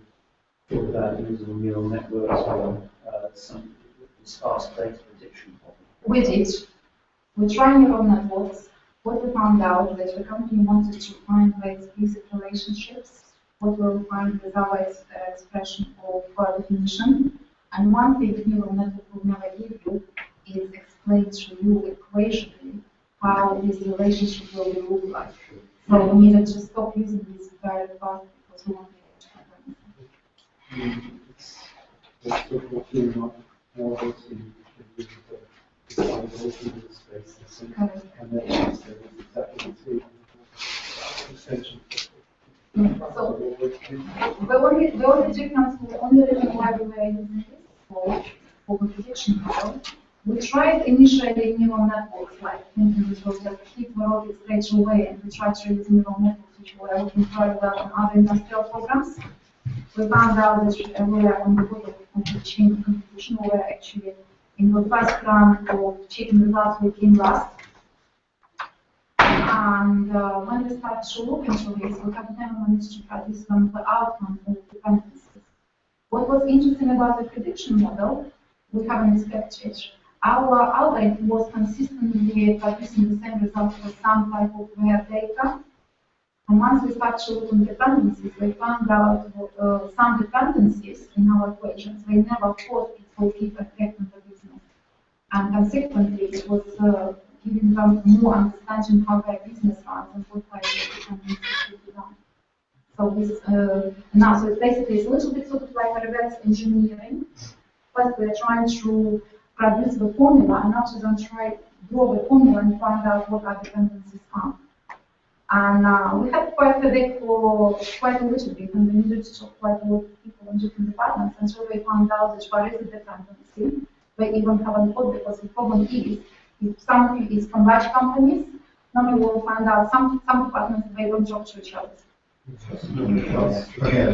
thought about using neural networks for some sparse data prediction problem? We did. We tried neural networks. What we found out that the company wanted to find explicit relationships. What we'll find is our expression of definition. And one thing neural network will never give you is explain to you equationally how this relationship will look like. So we needed to stop using this very fast because we wanted to happen. Let's talk about human models in the space and then exactly the extension. So the only difference, the only reason why we were using this for the prediction model, we tried initially neural networks, like thinking which was just keep the logic straight away, and we tried to use neural networks which were working very well in other industrial programs. We found out that we were on the board of the chain computation, we were actually in the first round of checking results we came last. And when we started to look into this, we have never managed to produce the outcome of dependencies. What was interesting about the prediction model, we haven't expected our outlet was consistently producing the same results for some type of web data. And once we started to look on dependencies, we found out some dependencies in our equations. We never thought it will give effect on the business. And consequently, it was giving them more understanding how their business runs and what type of dependencies should be done. So this now, so basically it's a little bit sort of like a reverse engineering. First, we're trying to produce the formula, and after then try draw the formula and find out what our dependencies are. And we had quite a deck for quite a little bit, and we needed to talk quite a lot of people in different departments until we found out that there is a dependency. We even haven't thought, because the problem is, if something is from large companies, then we will find out some departments, they don't talk to each other. Yeah,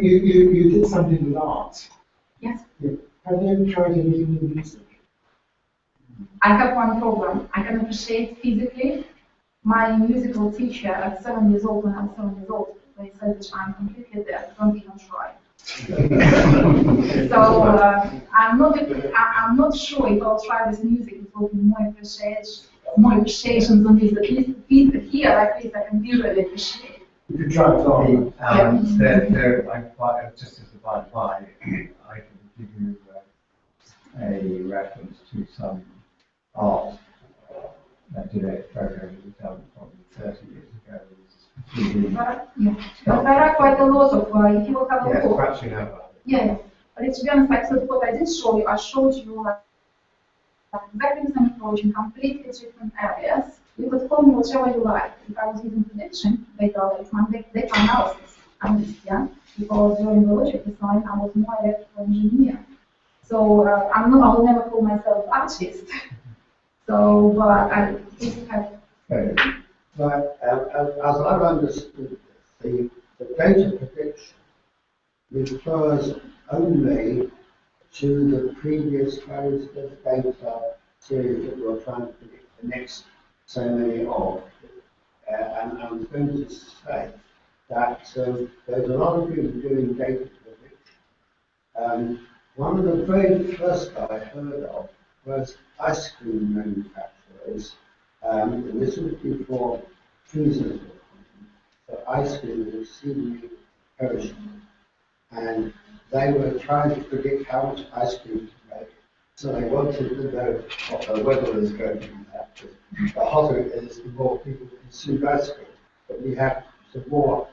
you did something with art. Yes. Yeah. Have you ever tried anything with music? I have one problem. I can appreciate physically. My musical teacher at 7 years old, when I'm 7 years old, they said that I'm completely deaf, don't even try. So I'm not sure if I'll try this music, it will be more appreciation than this. At least here, at least I can visually appreciate. You could try it on. Just as a by, I can give you a reference to some art that did a program that was done probably 30 years ago. But there are quite a lot of, if you will have a Yes, look. perhaps you know about it. Yeah, but to be honest, like, so what I did show you, I showed you like exactly the same approach in completely different areas. You could call me whatever you like. If I was using prediction, data analysis, yeah, because during the logic design, I was more electrical engineer. So I will never call myself artist. So, but I just have. But as I've understood this, the data prediction refers only to the previous rows of data series that you're trying to predict the next so many of. And I was going to say that there's a lot of people doing data prediction. One of the very first I heard of was ice cream manufacturers. And this was before freezers were common. So ice cream was exceedingly perishable. And they were trying to predict how much ice cream to make. So they wanted to know what the weather was going to be like. The hotter it is, the more people consume ice cream. But we have some more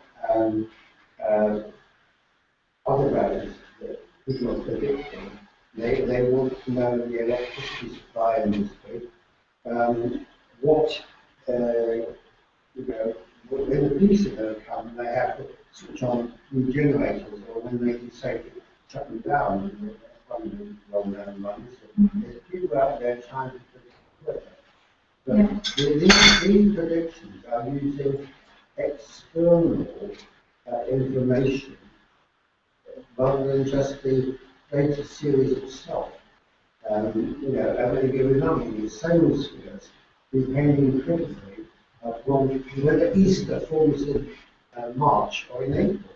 other values that people are predicting. They want to know the electricity supply industry. When the police are going to come, they have to switch on new generators, or when they can safely shut them down, long down runs. There's people out there trying to predict weather. But these predictions are using external information rather than just the data series itself. I'm going to give an example. The sales figures depending critically from whether Easter falls in March or in April.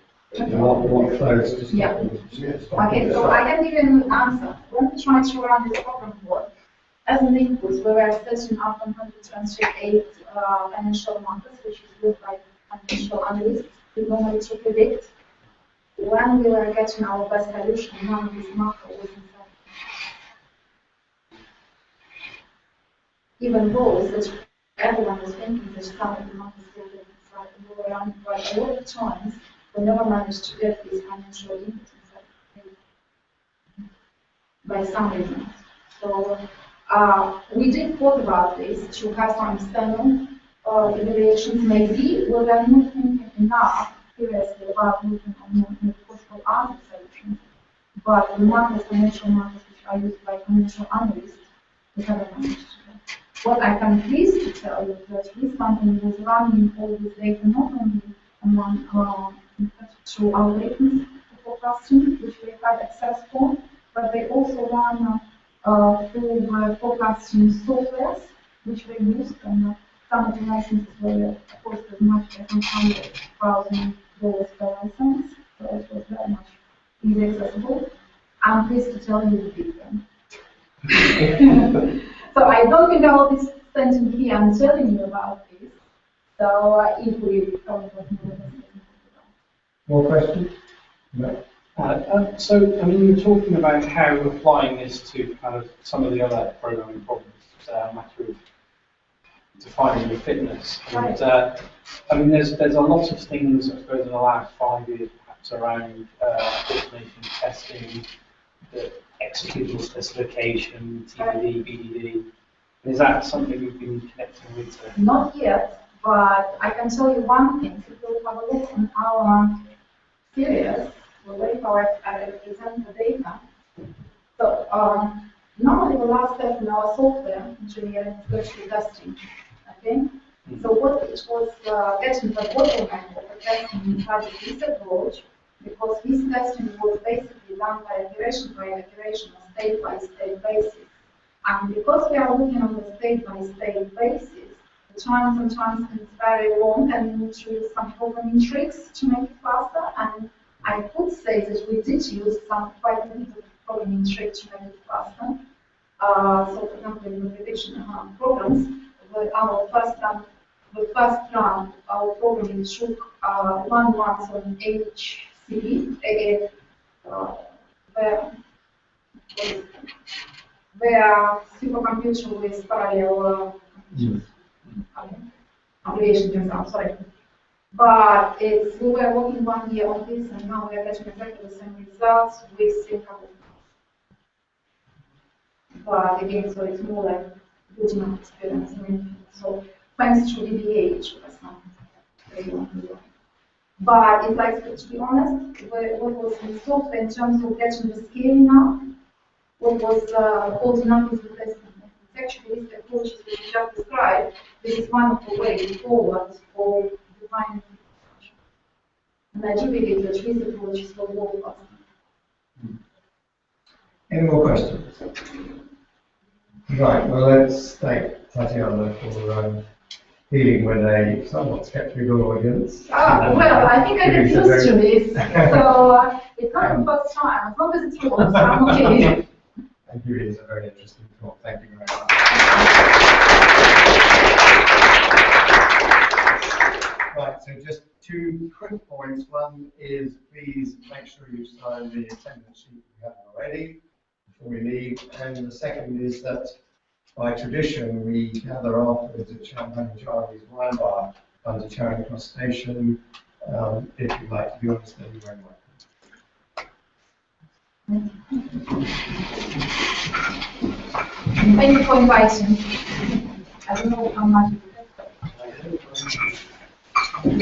What flows to Yeah. Okay, so I can give you an answer. When we try to run this program board, as an input, we were setting up 128 financial markers, which is used by financial analysts to normally to predict when we were getting our best solution. One of these markers was in fact. Even though that everyone was thinking that some of the markets will be inside and go around, but a lot of times we never managed to get these financial inputs by some reasons. So we did thought about this to have some external evaluations. Maybe we were not thinking enough seriously about looking on possible other solutions, but the markets, financial markets, which are used by financial analysts, we haven't managed to do. What I can please to tell you is that this company was running all this data not only on one through algorithms for forecasting, which we had access for, but they also run through the forecasting softwares, which we used, and some of the licenses were cost as much as $100,000 per license, so it was very much easy accessible. I'm pleased to tell you the difference. So I don't think I will be standing here and telling you about this. So if we come More questions? No. So, I mean, you were talking about how applying this to kind of some of the other programming problems, a matter of defining your fitness. And, I mean, there's a lot of things, I suppose, in the last 5 years, perhaps, around automation testing, the executable specification, TDD, BDD. Is that something you've been connecting with? Not yet, but I can tell you one thing. If you have a look on our series, the way how I represent the data. So normally the last step in our software engineering is virtual testing. Okay? So what it was getting the bottleneck of the testing inside of this approach, because this testing was basically done by iteration, or state-by-state basis. And because we are looking on the state-by-state basis, the time sometimes is very long and we need to use some programming tricks to make it faster. And I could say that we did use quite a bit of programming tricks to make it faster. So, for example, in the prediction programs, our first run, our programming took 1 month on HCP, where supercomputer with parallel abbreviation terms, I'm sorry. But we were working 1 year on this, and now we are getting exactly the same results with still couple. But again, so it's more like good enough experience. So thanks to DBH, that's not very long. But it's like, to be honest, what was in software in terms of getting the scaling up, what was holding up is the testing. Actually, this approach that you just described, this is one of the ways forward for defining information. And I do believe that this approach is for world faster. Any more questions? Right, well, let's thank Tatiana for dealing with a somewhat skeptical audience. Well, I think I get used to this, so it's not the first time. As long as it's works, I'm okay. Thank you, it is a very interesting talk. Thank you very much. Right, so just 2 quick points. One is please make sure you sign the attendance sheet if you haven't already before we leave. And the second is that by tradition we gather afterwards at Champagne Charlie's wine bar under Charing Cross Station. If you'd like to be honest, then you're very welcome. Thank you for inviting. I don't know how much It's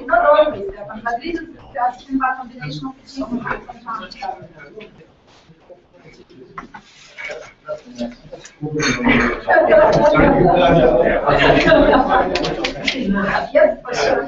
not always, but this is asking about combination of sometimes. Yes, for sure.